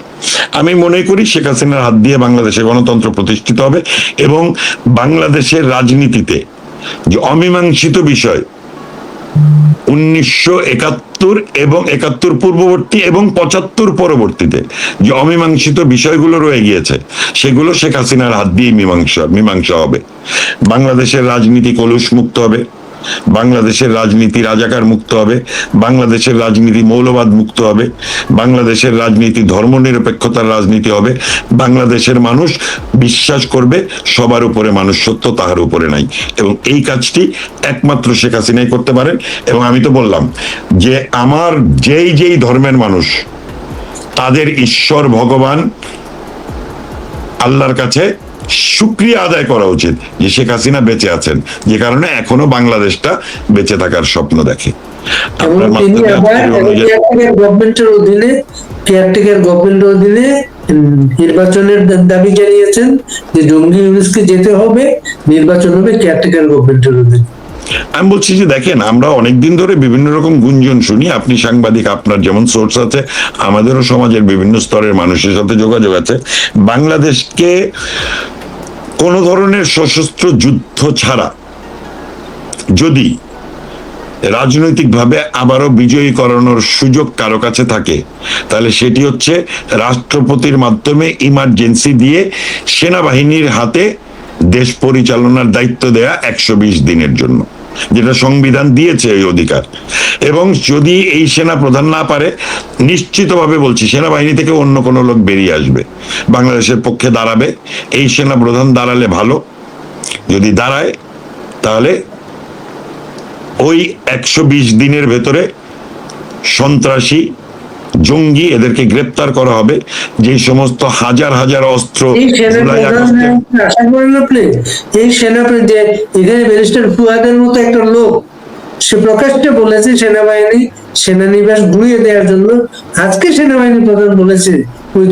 আমি মনে করি শেখ হাসিনার হাত দিয়ে বাংলাদেশে গণতন্ত্র প্রতিষ্ঠিত হবে এবং বাংলাদেশের রাজনীতিতে যে অমীমাংসিত বিষয় 1971 এবং 71 পূর্ববর্তী এবং 75 পরবর্তীতে যে অমীমাংসিত বিষয়গুলো রয়ে গিয়েছে, সেগুলো শেখ হাসিনার হাত দিয়ে মীমাংসা হবে। বাংলাদেশের রাজনীতি কলুষ মুক্ত হবে, বাংলাদেশের রাজনীতি রাজাকার মুক্ত হবে, বাংলাদেশের রাজনীতি মৌলবাদ মুক্ত হবে, বাংলাদেশের রাজনীতি ধর্মনিরপেক্ষতার রাজনীতি হবে। বাংলাদেশের মানুষ বিশ্বাস করবে সবার উপরে মানুষ সত্য, তাহার উপরে নাই। এবং এই কাজটি একমাত্র শেখ হাসিনাই করতে পারেন। এবং আমি তো বললাম যে আমার যেই ধর্মের মানুষ, তাদের ঈশ্বর ভগবান আল্লাহর কাছে শুকরিয়া আদায় করা উচিত যে শেখ হাসিনা বেঁচে আছেন, যে কারণে এখনো বাংলাদেশটা বেঁচে থাকার স্বপ্ন দেখে। গভর্নমেন্টের অধীনে নির্বাচনের দাবি জানিয়েছেন যে জঙ্গি ইউনুসকে যেতে হবে, নির্বাচন হবে কেয়ারটেকার গভর্নমেন্টের অধীনে। আমি বলছি যে দেখেন, আমরা অনেকদিন ধরে বিভিন্ন রকম গুঞ্জন শুনি। আপনি সাংবাদিক, আপনার যেমন সোর্স আছে, আমাদেরও সমাজের বিভিন্ন স্তরের মানুষের সাথে যোগাযোগ আছে। বাংলাদেশকে কোন ধরনের সশস্ত্র যুদ্ধ ছাড়া যদি রাজনৈতিকভাবে আবারও বিজয়ী করানোর সুযোগ কারো কাছে থাকে, তাহলে সেটি হচ্ছে রাষ্ট্রপতির মাধ্যমে ইমার্জেন্সি দিয়ে সেনাবাহিনীর হাতে দেশ পরিচালনার দায়িত্ব দেয়া 120 দিনের জন্য, যেটা সংবিধান দিয়েছে এই অধিকার। এবং যদি এই সেনা প্রধান না পারে, নিশ্চিতভাবে বলছি সেনাবাহিনী থেকে অন্য কোনো লোক বেরিয়ে আসবে, বাংলাদেশের পক্ষে দাঁড়াবে। এই সেনা প্রধান দাঁড়ালে ভালো, যদি দাঁড়ায় তাহলে ওই 120 দিনের ভেতরে সন্ত্রাসী, জঙ্গি এদেরকে গ্রেপ্তার করা হবে। যে সমস্ত হাজার হাজার অস্ত্র এই সেনা জুলাই প্রধান আগস্টে, আশা করেন আপনি এই সেনা যে এখানে ব্যারিস্টার ফুয়াদের মতো একটা লোক সে প্রকাশ্যে বলেছে সেনাবাহিনী সেনানিবাস গুঁড়িয়ে দেওয়ার জন্য। আজকে সেনাবাহিনী প্রধান বলেছে ওই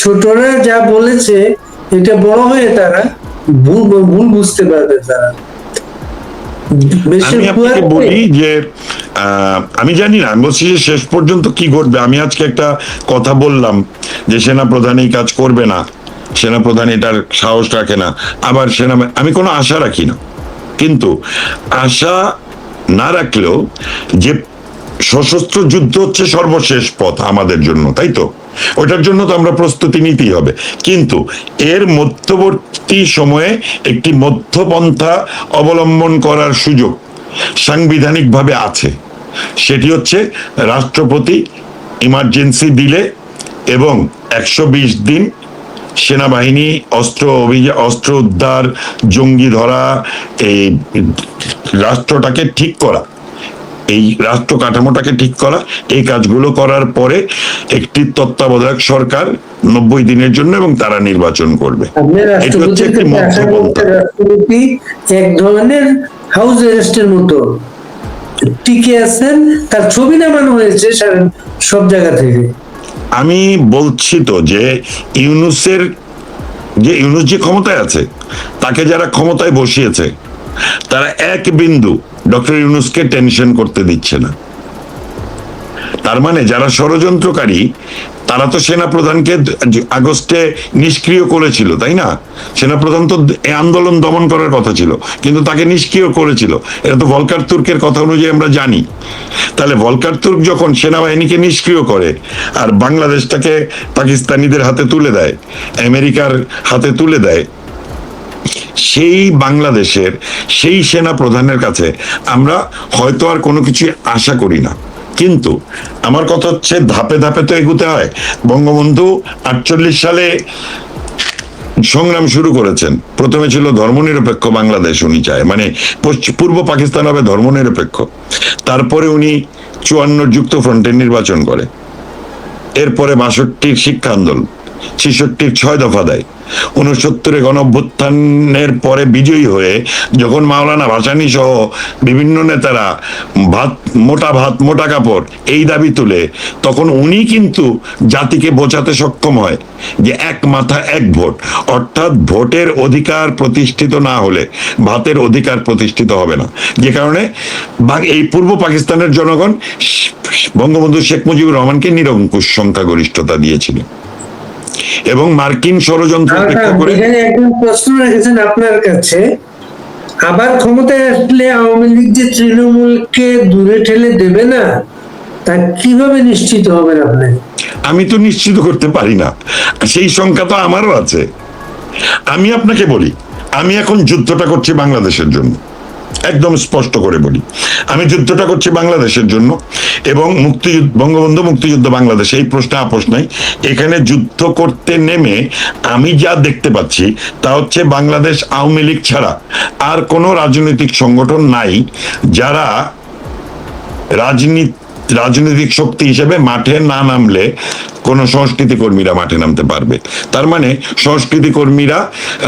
ছোটরা যা বলেছে এটা বড় হয়ে তারা ভুল বুঝতে পারবে তারা। আমি আপনাকে বলি যে আমি জানি না, আমি বলছি যে শেষ পর্যন্ত কি ঘটবে। আমি আজকে একটা কথা বললাম যে সেনা প্রধান এই কাজ করবে না, সেনা প্রধান এটার সাহস রাখে না, আবার আমি কোনো আশা রাখি না। কিন্তু আশা না রাখলেও যে সশস্ত্র যুদ্ধ হচ্ছে সর্বশেষ পথ আমাদের জন্য, তাই তো? ওটার জন্য তো আমরা প্রস্তুতি নিতেই হবে। কিন্তু এর মধ্যবর্তী সময়ে একটি মধ্যপন্থা অবলম্বন করার সুযোগ সাংবিধানিকভাবে আছে। সেটি হচ্ছে রাষ্ট্রপতি ইমার্জেন্সি দিলে এবং 120 দিন সেনাবাহিনী অস্ত্র উদ্ধার, জঙ্গি ধরা, এই রাষ্ট্রটাকে ঠিক করা, এই রাষ্ট্র কাঠামোটাকে ঠিক করা, এই কাজগুলো করার পরে একটি তত্ত্বাবধায়ক সরকার 90 দিনের জন্য, এবং তারা নির্বাচন করবে। এটা হচ্ছে একটি মধ্যপন্থা। রাষ্ট্রপতি এক ধরনের হাউস অ্যারেস্টের মতো টিকে আছেন, তার ছবি নামানো হয়েছে সব জায়গা থেকে। আমি বলছি তো যে ইউনূস যে ক্ষমতায় আছে, তাকে যারা ক্ষমতায় বসিয়েছে তারা এক বিন্দু ডক্টর ইউনূসকে টেনশন করতে দিচ্ছে না। তার মানে যারা ষড়যন্ত্রকারী তারা তো সেনাপ্রধানকে আগস্টে নিষ্ক্রিয় করেছিল, তাই না? সেনাপ্রধান তো আন্দোলন দমন করার কথা ছিল, কিন্তু তাকে নিষ্ক্রিয় করেছিল। এটা তো ভলকার তুর্কের কথা অনুযায়ী আমরা জানি। তাহলে ভলকার তুর্ক যখন সেনাবাহিনীকে নিষ্ক্রিয় করে আর বাংলাদেশটাকে পাকিস্তানিদের হাতে তুলে দেয়, আমেরিকার হাতে তুলে দেয়, সেই বাংলাদেশের সেই সেনা প্রধানের কাছে আমরা হয়তো আর কোনো কিছু আশা করি না। কিন্তু আমার কথা হচ্ছে ধাপে ধাপে তো এগুতে হয়। বঙ্গবন্ধু 48 সালে সংগ্রাম শুরু করেছেন। প্রথমে ছিল ধর্মনিরপেক্ষ বাংলাদেশ উনি চায়, মানে পূর্ব পাকিস্তান হবে ধর্মনিরপেক্ষ। তারপরে উনি 54 যুক্ত ফ্রন্টের নির্বাচন করে। এরপরে 62 শিক্ষা আন্দোলন, 66 6 দফা দেয়, 69 গণঅভ্যুত্থানের পরে বিজয়ী হয়ে যখন মাওলানা ভাসানী সহ বিভিন্ন নেতারা মোটা ভাত মোটা কাপড় এই দাবি তুলে, তখন উনি কিন্তু জাতিকে বোঝাতে সক্ষম হয় যে এক মাথা এক ভোট, অর্থাৎ ভোটের অধিকার প্রতিষ্ঠিত না হলে ভাতের অধিকার প্রতিষ্ঠিত হবে না। যে কারণে এই পূর্ব পাকিস্তানের জনগণ বঙ্গবন্ধু শেখ মুজিবুর রহমানকে নিরঙ্কুশ সংখ্যাগরিষ্ঠতা দিয়েছিল। এবং মার্কিন ষড়যন্ত্র এখানে একজন প্রশ্ন রেখেছেন আপনার কাছে, আবার ক্ষমতায় আসলে আওয়ামী লীগ যে তৃণমূলকে দূরে ঠেলে দেবে না, তা কিভাবে নিশ্চিত হবেন আপনি? আমি তো নিশ্চিত করতে পারি না, সেই সংখ্যা তো আমারও আছে। আমি আপনাকে বলি, আমি এখন যুদ্ধটা করছি বাংলাদেশের জন্য, একদম স্পষ্ট করে বলি, আমি যুদ্ধটা করছি বাংলাদেশের জন্য। এবং বঙ্গবন্ধু মুক্তিযুদ্ধ বাংলাদেশ, এই প্রশ্নে আপোষ নাই। এখানে যুদ্ধ করতে নেমে আমি যা দেখতে পাচ্ছি তা হচ্ছে বাংলাদেশ আওয়ামী লীগ ছাড়া আর কোনো রাজনৈতিক সংগঠন নাই যারা রাজনৈতিক শক্তি হিসেবে মাঠে না নামলে কোন সংস্কৃতি কর্মীরা মাঠে নামতে পারবে। তার মানে সংস্কৃতি কর্মীরা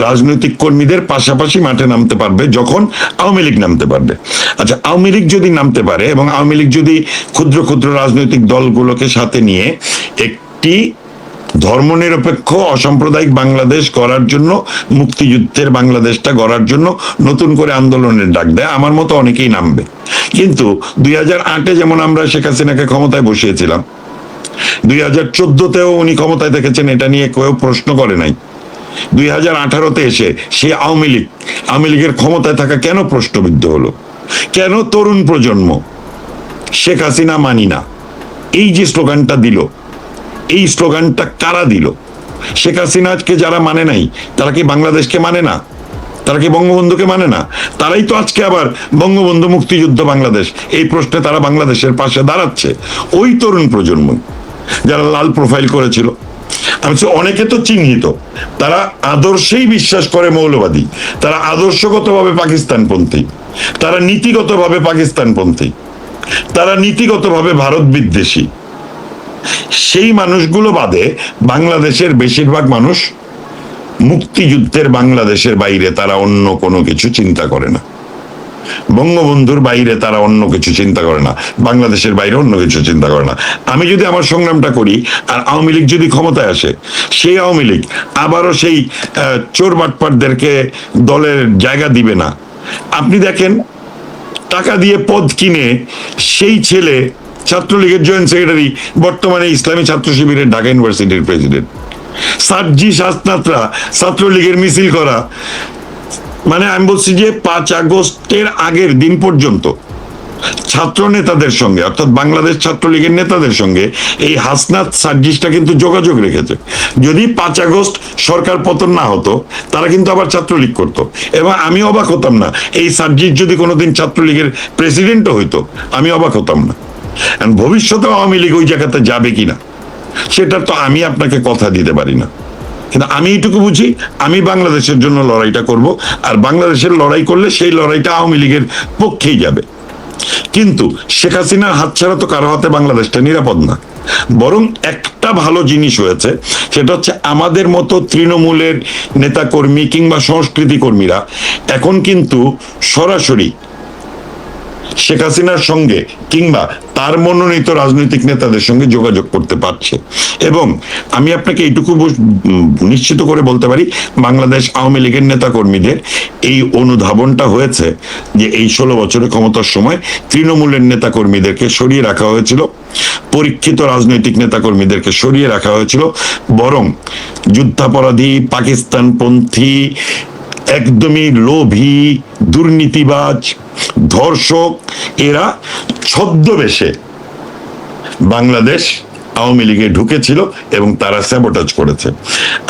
রাজনৈতিক কর্মীদের পাশাপাশি মাঠে নামতে পারবে যখন আওয়ামী লীগ নামতে পারবে। আচ্ছা, আওয়ামী লীগ যদি নামতে পারে এবং আওয়ামী লীগ যদি ক্ষুদ্র ক্ষুদ্র রাজনৈতিক দলগুলোকে সাথে নিয়ে একটি ধর্মনিরপেক্ষ অসাম্প্রদায়িক বাংলাদেশ গড়ার জন্য, মুক্তিযুদ্ধের বাংলাদেশটা গড়ার জন্য নতুন করে আন্দোলনের ডাক দেয়, আমার মতো অনেকেই নামবে। কিন্তু 2008-এ যেমন আমরা শেখ হাসিনাকে ক্ষমতায় বসিয়েছিলাম, 2014-তেও উনি ক্ষমতায় দেখেছেন, এটা নিয়ে কেউ প্রশ্ন করে নাই। 2018-তে এসে সে আওয়ামী লীগের ক্ষমতায় থাকা কেন প্রশ্নবিদ্ধ হলো? কেন তরুণ প্রজন্ম শেখ হাসিনা মানি না এই যে স্লোগানটা দিল, এই স্লোগানটা কারা দিল? শেখ হাসিনাকে যারা মানে নাই তারা কি বাংলাদেশকে মানে না? তারা কি বঙ্গবন্ধুকে মানে না? তারাই তো আজকে আবার বঙ্গবন্ধু মুক্তিযুদ্ধ বাংলাদেশ এই প্রশ্নে তারা বাংলাদেশের পাশে দাঁড়াচ্ছে। ওই তরুণ প্রজন্ম যারা লাল প্রোফাইল করেছিল, আমি অনেকে তো চিহ্নিত, তারা আদর্শেই বিশ্বাস করে মৌলবাদী, তারা আদর্শগতভাবে পাকিস্তানপন্থী, তারা নীতিগতভাবে পাকিস্তানপন্থী, তারা নীতিগতভাবে ভারত বিদ্বেষী। সেই মানুষগুলো বাদে বাংলাদেশের বেশিরভাগ মানুষ মুক্তিযুদ্ধের বাংলাদেশের বাইরে তারা অন্য কোনো কিছু চিন্তা করে না, বঙ্গবন্ধুর বাইরে তারা অন্য কিছু চিন্তা করে না, বাংলাদেশের বাইরে অন্য কিছু চিন্তা করে না। আমি যদি আমার সংগ্রামটা করি আর আওয়ামী লীগ যদি ক্ষমতায় আসে, সেই আওয়ামী লীগ আবারও সেই চোর বাটপাটদেরকে দলের জায়গা দিবে না। আপনি দেখেন, টাকা দিয়ে পদ কিনে সেই ছেলে ছাত্রলীগের জয়েন্ট সেক্রেটারি, বর্তমানে ইসলামী ছাত্র শিবিরের ঢাকা ইউনিভার্সিটির প্রেসিডেন্ট। সার্জি শাসনাতরা ছাত্রলীগের মিছিল করা, মানে আমি বলছি যে 5 আগস্টের আগের দিন পর্যন্ত ছাত্র নেতাদের সঙ্গে, অর্থাৎ বাংলাদেশ ছাত্রলীগের নেতাদের সঙ্গে এই হাসনাত সার্জিসটা কিন্তু যোগাযোগ রেখেছে। যদি 5 আগস্ট সরকার পতন না হতো, তারা কিন্তু আবার ছাত্রলীগ করতো। এবং আমি অবাক হতাম না এই সার্জিস যদি কোনোদিন ছাত্রলীগের প্রেসিডেন্টও হইতো, আমি অবাক হতাম না। ভবিষ্যতে আওয়ামী লীগ ওই জায়গাতে যাবে কিনা সেটা তো আমি আপনাকে কথা দিতে পারি না, কিন্তু আমি এইটুকু বুঝি, আমি বাংলাদেশের জন্য লড়াইটা করব, আর বাংলাদেশের লড়াই করলে সেই লড়াইটা আওয়ামী লীগের পক্ষেই যাবে। কিন্তু শেখ হাসিনার হাত ছাড়া তো কারো হাতে বাংলাদেশটা নিরাপদ না। বরং একটা ভালো জিনিস হয়েছে, সেটা হচ্ছে আমাদের মতো তৃণমূলের নেতাকর্মী কিংবা সংস্কৃতি কর্মীরা এখন কিন্তু সরাসরি শেখ হাসিনার সঙ্গে কিংবা তার মনোনীত রাজনৈতিক নেতাদের সঙ্গে যোগাযোগ করতে পারছে। এবং আমি আপনাকে এইটুকু নিশ্চিত করে বলতে পারি, বাংলাদেশ আওয়ামী লীগের নেতা কর্মীদের এই অনুধাবনটা হয়েছে যে এই 16 বছরের ক্ষমতার সময় তৃণমূলের নেতা কর্মীদেরকে সরিয়ে রাখা হয়েছিল, পরীক্ষিত রাজনৈতিক নেতা কর্মীদেরকে সরিয়ে রাখা হয়েছিল, বরং যুদ্ধাপরাধী, পাকিস্তানপন্থী, একদমই লোভী, দুর্নীতিবাজ, ধর্ষক, এরা ছদ্মবেশে বাংলাদেশ আওয়ামী লীগে ঢুকেছিল এবং তারা স্যাবোটাজ করেছে।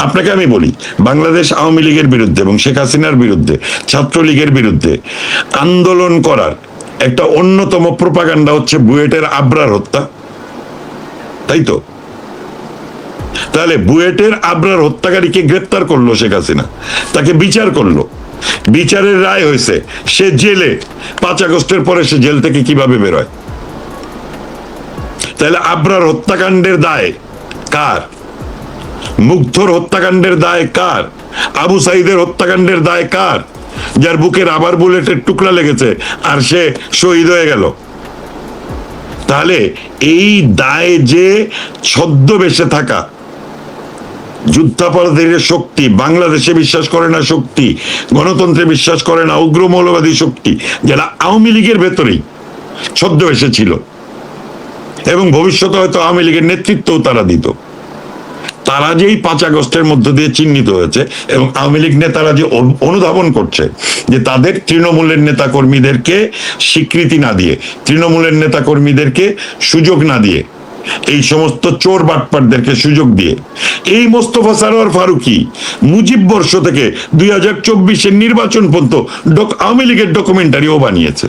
আপনাকে আমি বলি, বাংলাদেশ আওয়ামী লীগের বিরুদ্ধে এবং শেখ হাসিনার বিরুদ্ধে, ছাত্রলীগের বিরুদ্ধে আন্দোলন করার একটা অন্যতম প্রোপাগান্ডা হচ্ছে বুয়েটের আবরার হত্যা, তাই তো? তাহলে বুয়েটের আবরার হত্যাকারীকে গ্রেপ্তার করলো শেখ হাসিনা, তাকে বিচার করলো, বিচারের রায় হয়েছে সে জেলে। 5 আগস্টের পরে সে জেল থেকে কিভাবে বেরোয়? তাহলে আবরার হত্যাকাণ্ডের দায় কার? মুগ্ধর হত্যাকাণ্ডের দায় কার? আবু সাইদের হত্যাকাণ্ডের দায় কার? যার বুকে রাবার বুলেটের টুকরা লেগেছে আর সে শহীদ হয়ে গেল। তাহলে এই দায় যে ছদ্মবেশে থাকা যুদ্ধাপরাধীর শক্তি, বাংলাদেশে বিশ্বাস করে না শক্তি, গণতন্ত্রে বিশ্বাস করে না উগ্র মৌলবাদী শক্তি, যারা আওয়ামী লীগের ভেতরেই ছদ্মবেশে ছিল এবং ভবিষ্যতে হয়তো আওয়ামী লীগের নেতৃত্বও তারা দিত, তারা যেই 5 আগস্টের মধ্য দিয়ে চিহ্নিত হয়েছে এবং আওয়ামী লীগ নেতারা যে অনুধাবন করছে যে তাদের তৃণমূলের নেতা কর্মীদেরকে স্বীকৃতি না দিয়ে, তৃণমূলের নেতা কর্মীদেরকে সুযোগ না দিয়ে, এই সমস্ত চোর বাটপাটদেরকে সুযোগ দিয়ে এই মোস্তফা সরোয়ার ফারুকী মুজিব বর্ষ থেকে 2024-এর নির্বাচন পর্যন্ত আওয়ামী লীগের ডকুমেন্টারিও বানিয়েছে।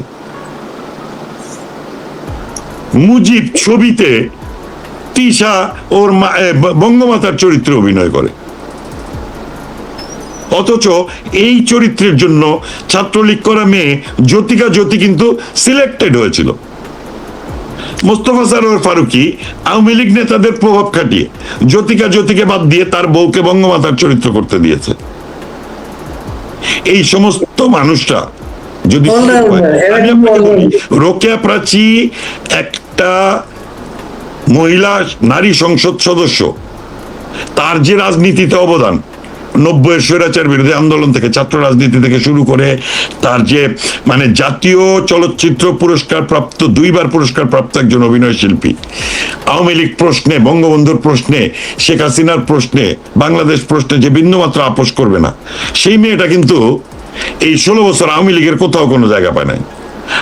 মুজিব ছবিতে তিশা ওর বঙ্গমাতার চরিত্রে অভিনয় করে, অথচ এই চরিত্রের জন্য ছাত্রলীগ করা মেয়ে জ্যোতি কিন্তু সিলেক্টেড হয়েছিল। মোস্তফা সরোয়ার ফারুকী আওয়ামী লীগ নেতাদের প্রভাব খাটিয়ে জ্যোতিকে বাদ দিয়ে তার বউকে বঙ্গমাতার চরিত্র করতে দিয়েছে। এই সমস্ত মানুষরা যদি রোকেয়া প্রাচী একটা মহিলা নারী সংসদ সদস্য, তার যে রাজনীতিতে অবদান 90-এর স্বৈরাচার বিরোধী আন্দোলন থেকে, ছাত্র রাজনীতি থেকে শুরু করে, তার যে মানে জাতীয় চলচ্চিত্র পুরস্কার প্রাপ্ত, 2বার পুরস্কার প্রাপ্ত একজন অভিনয় শিল্পী, আওয়ামী লীগ প্রশ্নে, বঙ্গবন্ধুর প্রশ্নে, শেখ হাসিনার প্রশ্নে, বাংলাদেশ প্রশ্নে যে বিন্দুমাত্র আপোষ করবে না, সেই মেয়েটা কিন্তু এই 16 বছর আওয়ামী লীগের কোথাও কোনো জায়গা পায় নাই।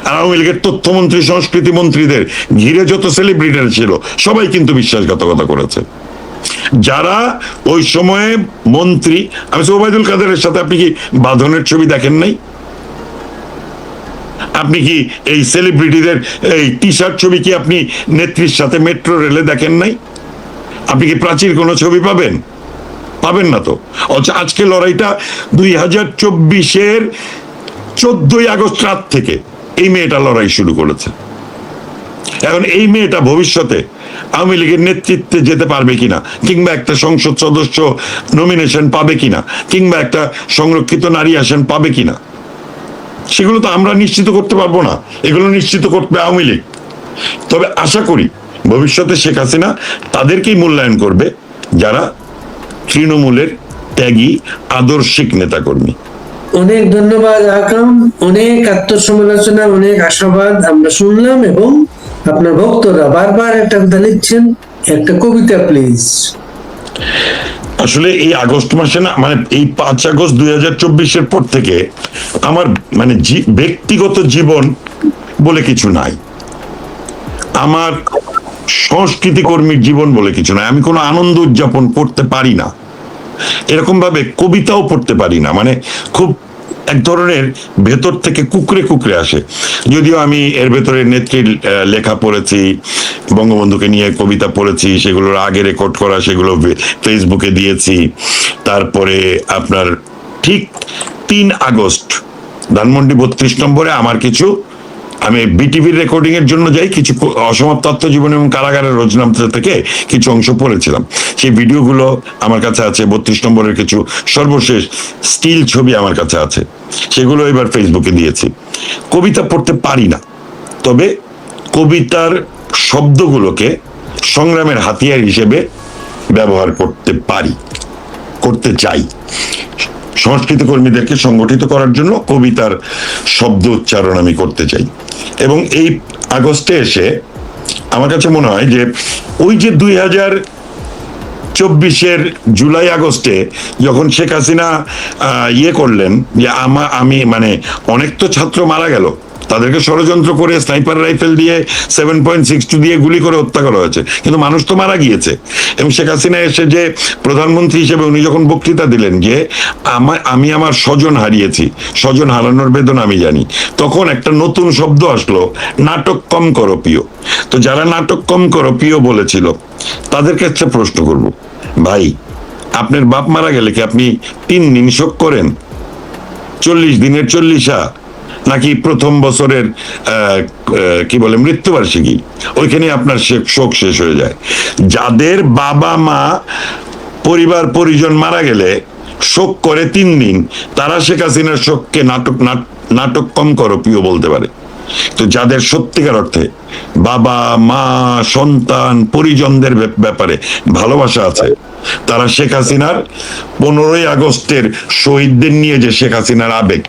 আর আওয়ামী লীগের তথ্যমন্ত্রী সংস্কৃতি মন্ত্রীদের ঘিরে যত সেলিব্রিটিরা ছিল সবাই কিন্তু বিশ্বাসঘাতকতা করেছে। যারা ওই সময়ে মন্ত্রী, আমি ওবায়দুল কাদেরের সাথে আপনি কি বাঁধনের ছবি দেখেন নাই? আপনি কি এই সেলিব্রিটিদের এই টি শার্ট ছবি কি আপনি নেত্রীর সাথে মেট্রো রেলে দেখেন নাই? আপনি কি প্রাচীর কোনো ছবি পাবেন? পাবেন না তো। আজকে লড়াইটা 2024-এর 14ই আগস্ট রাত থেকে এই মেয়েটা লড়াই শুরু করেছে। এখন এই মেয়েটা ভবিষ্যতে আওয়ামী লীগের নেতৃত্বে যেতে পারবে কিনা, কিংবা একটা সংসদ সদস্য নমিনেশন পাবে কিনা, কিংবা একটা সংরক্ষিত নারী আসন পাবে কিনা, সেগুলো তো আমরা নিশ্চিত করতে পারবো না, এগুলো নিশ্চিত করবে আওয়ামী লীগ। তবে আশা করি ভবিষ্যতে শেখ হাসিনা তাদেরকেই মূল্যায়ন করবে যারা তৃণমূলের ত্যাগী আদর্শিক নেতাকর্মী। অনেক ধন্যবাদ আকরাম, অনেক আত্মসমালোচনা, অনেক আশাবাদ আমরা শুনলাম, এবং আপনার ভক্তরা বারবার একটা কথা লিখছেন, একটা কবিতা প্লিজ। আসলে এই আগস্ট মাসে না, মানে এই 5 আগস্ট 2024-এর পর থেকে আমার মানে ব্যক্তিগত জীবন বলে কিছু নাই, আমার সংস্কৃতি কর্মীর জীবন বলে কিছু নাই, আমি কোনো আনন্দ উদযাপন করতে পারি না, এরকম ভাবে কবিতাও পড়তে পারি না, মানে খুব এক ধরনের ভেতর থেকে কুকরে কুকরে আসে। যদিও আমি এর ভেতরে নেত্রীর লেখা পড়েছি, বঙ্গবন্ধুকে নিয়ে কবিতা পড়েছি, সেগুলোর আগে রেকর্ড করা, সেগুলো ফেসবুকে দিয়েছি। তারপরে আপনার ঠিক 3 আগস্ট ধানমন্ডি 32 নম্বরে আমার কিছু, আমি বিটিভির রেকর্ডিং এর জন্য যাই, কিছু অসমাপ্ত আত্মজীবন এবং কারাগারের রোজনামচা থেকে কিছু অংশ পড়েছিলাম, সেই ভিডিওগুলো আমার কাছে আছে। 32 নম্বরের কিছু সর্বশেষ স্টিল ছবি আমার কাছে আছে, সেগুলো এবার ফেসবুকে দিয়েছি। কবিতা পড়তে পারি না, তবে কবিতার শব্দগুলোকে সংগ্রামের হাতিয়ার হিসেবে ব্যবহার করতে পারি, করতে চাই। সংস্কৃতি কর্মীদেরকে সংগঠিত করার জন্য কবিতার শব্দ উচ্চারণ আমি করতে চাই। এবং এই আগস্টে এসে আমার কাছে মনে হয় যে ওই যে 2024-এর জুলাই আগস্টে যখন শেখ হাসিনা করলেন যে আমি মানে অনেক তো ছাত্র মারা গেল, তাদেরকে ষড়যন্ত্র করে স্নাইপার রাইফেল দিয়ে 7.62 দিয়ে গুলি করে হত্যা করা হয়েছে, কিন্তু মানুষ তো মারা গিয়েছে। এবং শেখ হাসিনা এসে যে প্রধানমন্ত্রী হিসেবে উনি যখন বক্তৃতা দিলেন যে আমি আমার স্বজন হারিয়েছি, স্বজন হারানোর বেদনা আমি জানি, তখন একটা নতুন শব্দ আসলো, নাটক কম করো প্রিয়। তো যারা নাটক কম করো প্রিয় বলেছিল তাদের কাছে প্রশ্ন করব, ভাই আপনার বাপ মারা গেলে কি আপনি 3 দিন শোক করেন, 40 দিনের 40 নাকি প্রথম বছরের কি বলে মৃত্যুবার্ষিকী, ওইখানে আপনার শোক শেষ হয়ে যায়? যাদের বাবা মা পরিবার পরিজন মারা গেলে শোক করে 3 দিন, তারা শেখ হাসিনার শোককে নাটক কম করো প্রিয় বলতে পারে। তো যাদের সত্যিকার অর্থে বাবা মা সন্তান পরিজনদের ব্যাপারে ভালোবাসা আছে, তারা শেখ হাসিনার 15ই আগস্টের শহীদদের নিয়ে যে শেখ হাসিনার আবেগ,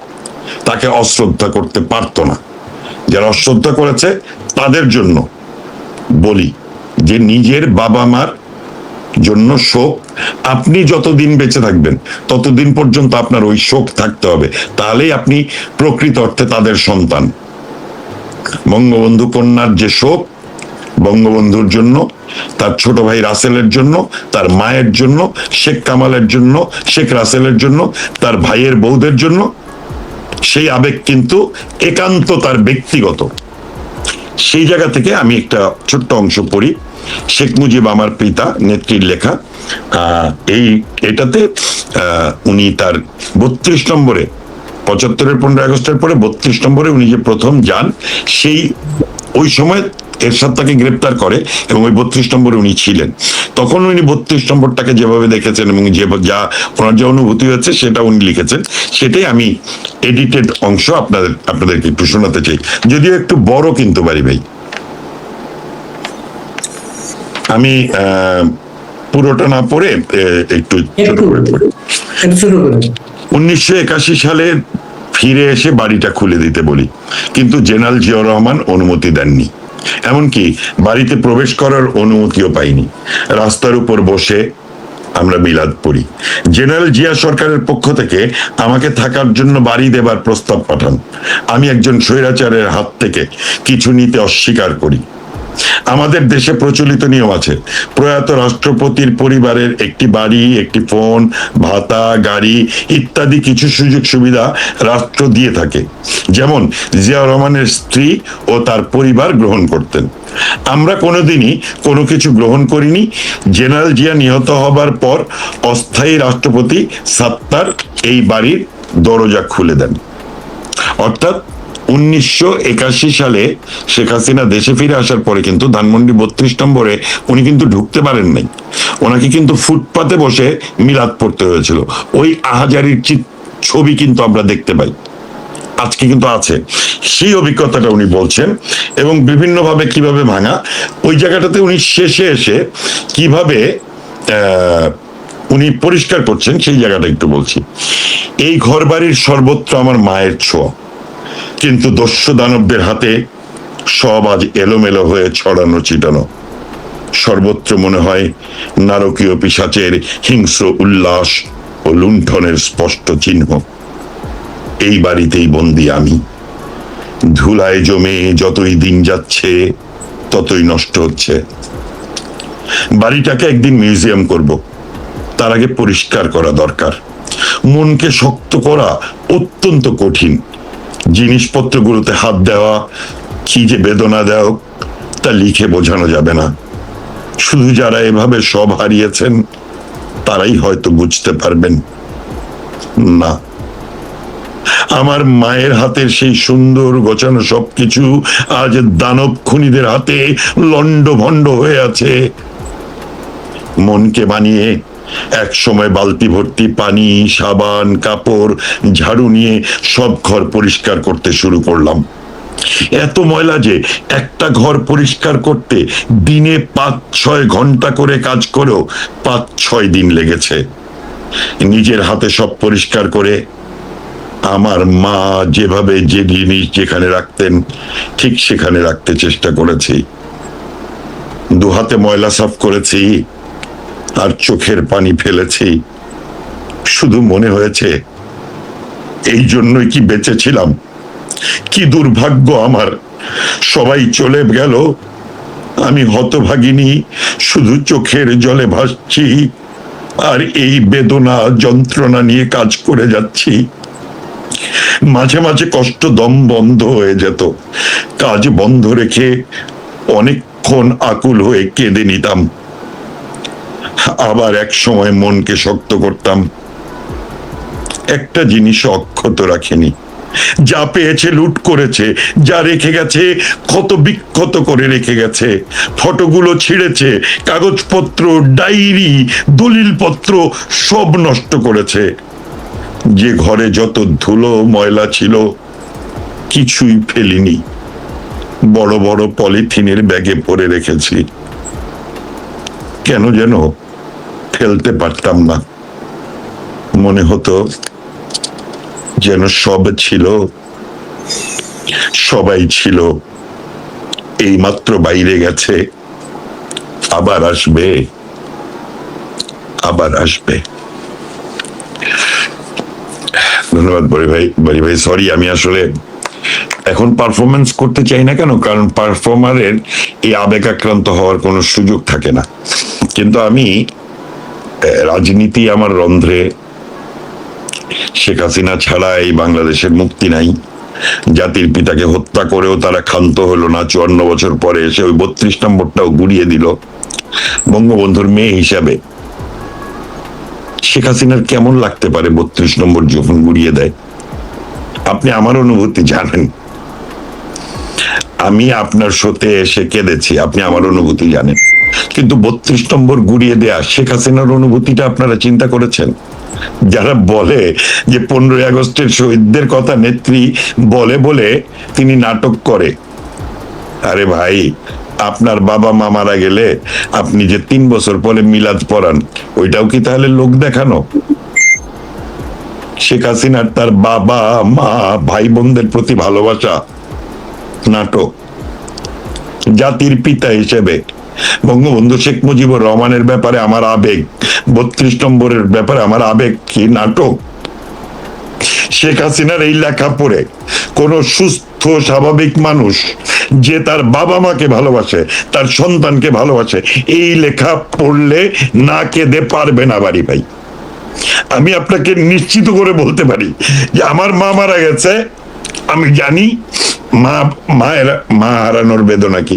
তাকে অশ্রদ্ধা করতে পারতো না। যারা অশ্রদ্ধা করেছে তাদের জন্য বলি যে নিজের বাবা মার জন্য শোক, আপনি যতদিন বেঁচে থাকবেন ততদিন পর্যন্ত আপনার ওই শোক থাকতে হবে, তাহলেই আপনি প্রকৃত অর্থে তাদের সন্তান। বঙ্গবন্ধু কন্যার যে শোক, বঙ্গবন্ধুর জন্য, তার ছোট ভাই রাসেলের জন্য, তার মায়ের জন্য, শেখ কামালের জন্য, শেখ রাসেলের জন্য, তার ভাইয়ের বউদের জন্য, সেই আবেগ কিন্তু একান্ত তার ব্যক্তিগত। সেই জায়গা থেকে আমি একটা ছোট্ট অংশ পড়ি, শেখ মুজিব আমার পিতা নেত্রীর লেখা। এটাতে উনি তার 32 নম্বরে, 75-এর 15 আগস্টের পরে 32 নম্বরে উনি যে প্রথম যান, সেই ওই সময় এরশাদ তাকে গ্রেপ্তার করে এবং ওই 32 নম্বরে উনি ছিলেন। তখন উনি 32 নম্বরটাকে যেভাবে দেখেছেন এবং যা ওনার যে অনুভূতি হয়েছে সেটা উনি লিখেছেন, সেটাই আমি এডিটেড অংশ আপনাদেরকে একটু শোনাতে চাই, যদিও একটু বড় কিন্তু বাড়ি ভাই। আমি পুরোটা না পড়ে একটু ছোট করে পড়ি। 1981 সালে ফিরে এসে বাড়িটা খুলে দিতে বলি, কিন্তু জেনারেল জিয়াউর রহমান অনুমতি দেননি, এমনকি বাড়িতে প্রবেশ করার অনুমতিও পাইনি। রাস্তার উপর বসে আমরা মিলাদ পড়ি। জেনারেল জিয়া সরকারের পক্ষ থেকে আমাকে থাকার জন্য বাড়ি দেবার প্রস্তাব পাঠান। আমি একজন স্বৈরাচারের হাত থেকে কিছু নিতে অস্বীকার করি। আমাদের দেশে প্রচলিত নিয়ম আছে, প্রয়াত রাষ্ট্রপতির পরিবারের একটি বাড়ি, একটি ফোন, ভাতা, গাড়ি ইত্যাদি কিছু সুযোগ সুবিধা রাষ্ট্র দিয়ে থাকে, যেমন জিয়াউর রহমানের স্ত্রী ও তার পরিবার গ্রহণ করতেন। আমরা কোনোদিনই কোনো কিছু গ্রহণ করিনি। জেনারেল জিয়া নিহত হবার পর অস্থায়ী রাষ্ট্রপতি সাত্তার এই বাড়ির দরজা খুলে দেন। অর্থাৎ 1981 সালে শেখ হাসিনা দেশে ফিরে আসার পরে কিন্তু ধানমন্ডি 32 নম্বরে উনি কিন্তু ঢুকতে পারেন নাই। ওনাকে কিন্তু ফুটপাতে বসে মিলাদ পড়তে হয়েছিল। ওই আহাজারির ছবি কিন্তু আমরা দেখতে পাই, আজকে কিন্তু আছে। সেই অভিজ্ঞতাটা উনি বলছেন এবং বিভিন্নভাবে কিভাবে ভাঙা, ওই জায়গাটাতে উনি শেষে এসে কিভাবে উনি পরিষ্কার করছেন সেই জায়গাটা একটু বলছি। এই ঘর বাড়ির সর্বত্র আমার মায়ের ছোঁয়া, কিন্তু দস্যু দানবদের হাতে সব আজ এলোমেলো হয়ে ছড়ানো ছিটানো। সর্বত্র মনে হয় নারকীয় পিশাচের হিংস্র উল্লাস ও লুণ্ঠনের স্পষ্ট চিহ্ন। এই বাড়িতেই বন্দি আমি। ধুলায় জমে যতই দিন যাচ্ছে ততই নষ্ট হচ্ছে। বাড়িটাকে একদিন মিউজিয়াম করব, তার আগে পরিষ্কার করা দরকার। মনকে শক্ত করা অত্যন্ত কঠিন। জিনিসপত্রগুলোতে হাত দেওয়া কি যে বেদনাদায়ক তা লিখে বোঝানো যাবে না। শুধু যারা এভাবে সব হারিয়েছেন তারাই হয়তো বুঝতে পারবেন। না, আমার মায়ের হাতের সেই সুন্দর গোছানো সবকিছু আজ দানব খুনিদের হাতে লন্ডভন্ড হয়ে আছে। মনকে বানিয়ে এক সময় বালতি ভর্তি পানি, সাবান, কাপড়, ঝাড়ু নিয়ে সব ঘর পরিষ্কার করতে শুরু করলাম। এত ময়লা যে একটা ঘর পরিষ্কার করতে দিনে 5-6 ঘন্টা করে কাজ করেও 5-6 দিন লেগেছে। নিজের হাতে সব পরিষ্কার করে আমার মা যেভাবে যে জিনিস যেখানে রাখতেন ঠিক সেখানে রাখতে চেষ্টা করেছি। দুহাতে ময়লা সাফ করেছি আর চোখের পানি ফেলেছি। শুধু মনে হয়েছে এই জন্যই কি বেঁচে ছিলাম। কি দুর্ভাগ্য আমার, সবাই চলে গেল, আমি হতভাগিনী শুধু চোখের জলে ভাসছি আর এই বেদনা যন্ত্রণা নিয়ে কাজ করে যাচ্ছি। মাঝে মাঝে কষ্ট দম বন্ধ হয়ে যেত, কাজ বন্ধ রেখে অনেকক্ষণ আকুল হয়ে কেঁদে নিতাম। আবার এক সময় মনকে শক্ত করতাম, একটা জিনিস অক্ষত রাখেনি। যা পেয়েছে লুট করেছে, যা রেখে গেছে ক্ষত বিক্ষত করে রেখে গেছে। ফটোগুলো ছিঁড়েছে, কাগজপত্র, ডায়েরি, দলিলপত্র সব নষ্ট করেছে। যে ঘরে যত ধুলো ময়লা ছিল কিছুই ফেলিনি, বড় বড় পলিথিনের ব্যাগে ভরে রেখেছি। কেন যেন ফেলতে পারতাম না। মনে হতো যেন সব ছিল, সবাই ছিল, এইমাত্র বাইরে গেছে, আবার আসবে, আবার আসবে। ধন্যবাদ বড়ি ভাই। সরি, আমি আসলে এখন পারফরমেন্স করতে চাই না। কেন? কারণ পারফর্মারের এই আবেগ আক্রান্ত হওয়ার কোনো সুযোগ থাকে না। কিন্তু আমি রাজনীতি আমার রন্ধ্রে। শেখ হাসিনা ছাড়া এই বাংলাদেশের মুক্তি নাই। জাতির পিতাকে হত্যা করেও তারা ক্ষান্ত হলো না। 54 বছর পরে এসে ওই 32 নম্বরটাও গুড়িয়ে দিল। বঙ্গবন্ধুর মেয়ে হিসাবে শেখ হাসিনার কেমন লাগতে পারে 32 নম্বর যখন গুড়িয়ে দেয়? আপনি আমার অনুভূতি জানেন। আমি আপনার শোতে এসে কেঁদেছি, আপনি আমার অনুভূতি জানেন। কিন্তু 32 নম্বর গুড়িয়ে দেয়া শেখ হাসিনার অনুভূতিটা আপনারা চিন্তা করেছেন? যারা বলে যে 15ই আগস্টের শহীদদের কথা নেত্রী বলে বলে তিনি নাটক করে। আরে ভাই, আপনার বাবা মা মারা গেলে আপনি যে 3 বছর পরে মিলাদ পড়ান, ওইটাও কি তাহলে লোক দেখানো? শেখ হাসিনার তার বাবা মা ভাই বোনদের প্রতি ভালোবাসা নাটক। জাতির পিতা হিসেবে বঙ্গবন্ধু শেখ মুজিবুর রহমানের ব্যাপারে আমার আবেগ, 32 নম্বরের ব্যাপারে আমার আবেগ কি নাটক? শেখ হাসিনার এই লেখা পড়ে কোন সুস্থ স্বাভাবিক মানুষ যে তার বাবা মাকে ভালোবাসে, তার সন্তানকে ভালোবাসে, এই লেখা পড়লে না কেঁদে পারবে না বাড়ি ভাই। আমি আপনাকে নিশ্চিত করে বলতে পারি যে আমার মা মারা গেছে, আমি জানি মা হারানোর বেদনা কি,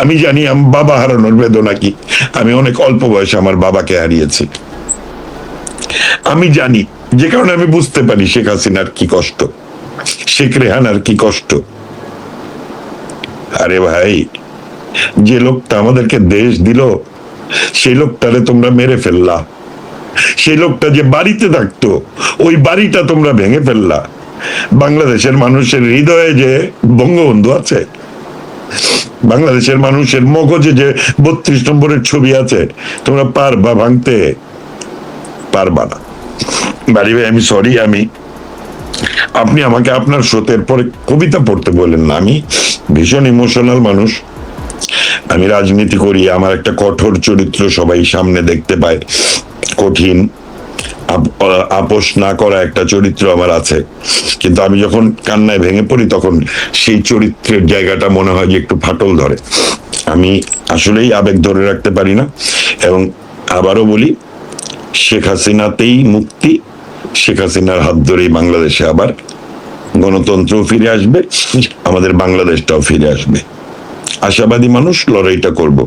আমি জানি বাবা হারানোর বেদনা কি। আমি অনেক অল্প বয়সে আমার বাবাকে হারিয়েছি, আমি জানি, যে কারণে আমি বুঝতে পারি শেখ হাসিনার কি কষ্ট, শেখ রেহানার কি কষ্ট। আরে ভাই, যে লোকটা আমাদেরকে দেশ দিল সেই লোকটারে তোমরা মেরে ফেললা, সেই লোকটা যে বাড়িতে থাকতো ওই বাড়িটা তোমরা ভেঙে ফেললা। বাংলাদেশের মানুষের হৃদয়ে যে বঙ্গবন্ধু আছে, বাংলাদেশের মানুষের মগজে যে 32 নম্বরের ছবি আছে, তোমরা পারবা ভাঙতে? পারবা না। বাড়ি ভাই আমি সরি, আপনি আমাকে আপনার শোতের পরে কবিতা পড়তে বললেন না। আমি ভীষণ ইমোশনাল মানুষ, আমি রাজনীতি করি, আমার একটা কঠোর চরিত্র সবাই সামনে দেখতে পায়, কঠিন আপোষ না করা একটা চরিত্র আমার আছে, কিন্তু আমি যখন কান্নায় ভেঙে পড়ি তখন সেই চরিত্রের জায়গাটা মনে হয় যে একটু ফাটল ধরে। আমি আসলেই আবেগ ধরে রাখতে পারি না। এবং আবারও বলি, শেখ হাসিনাতেই মুক্তি, শেখ হাসিনার হাত ধরেই বাংলাদেশে আবার গণতন্ত্রও ফিরে আসবে, আমাদের বাংলাদেশটাও ফিরে আসবে। আশাবাদী মানুষ, লড়াইটা করব।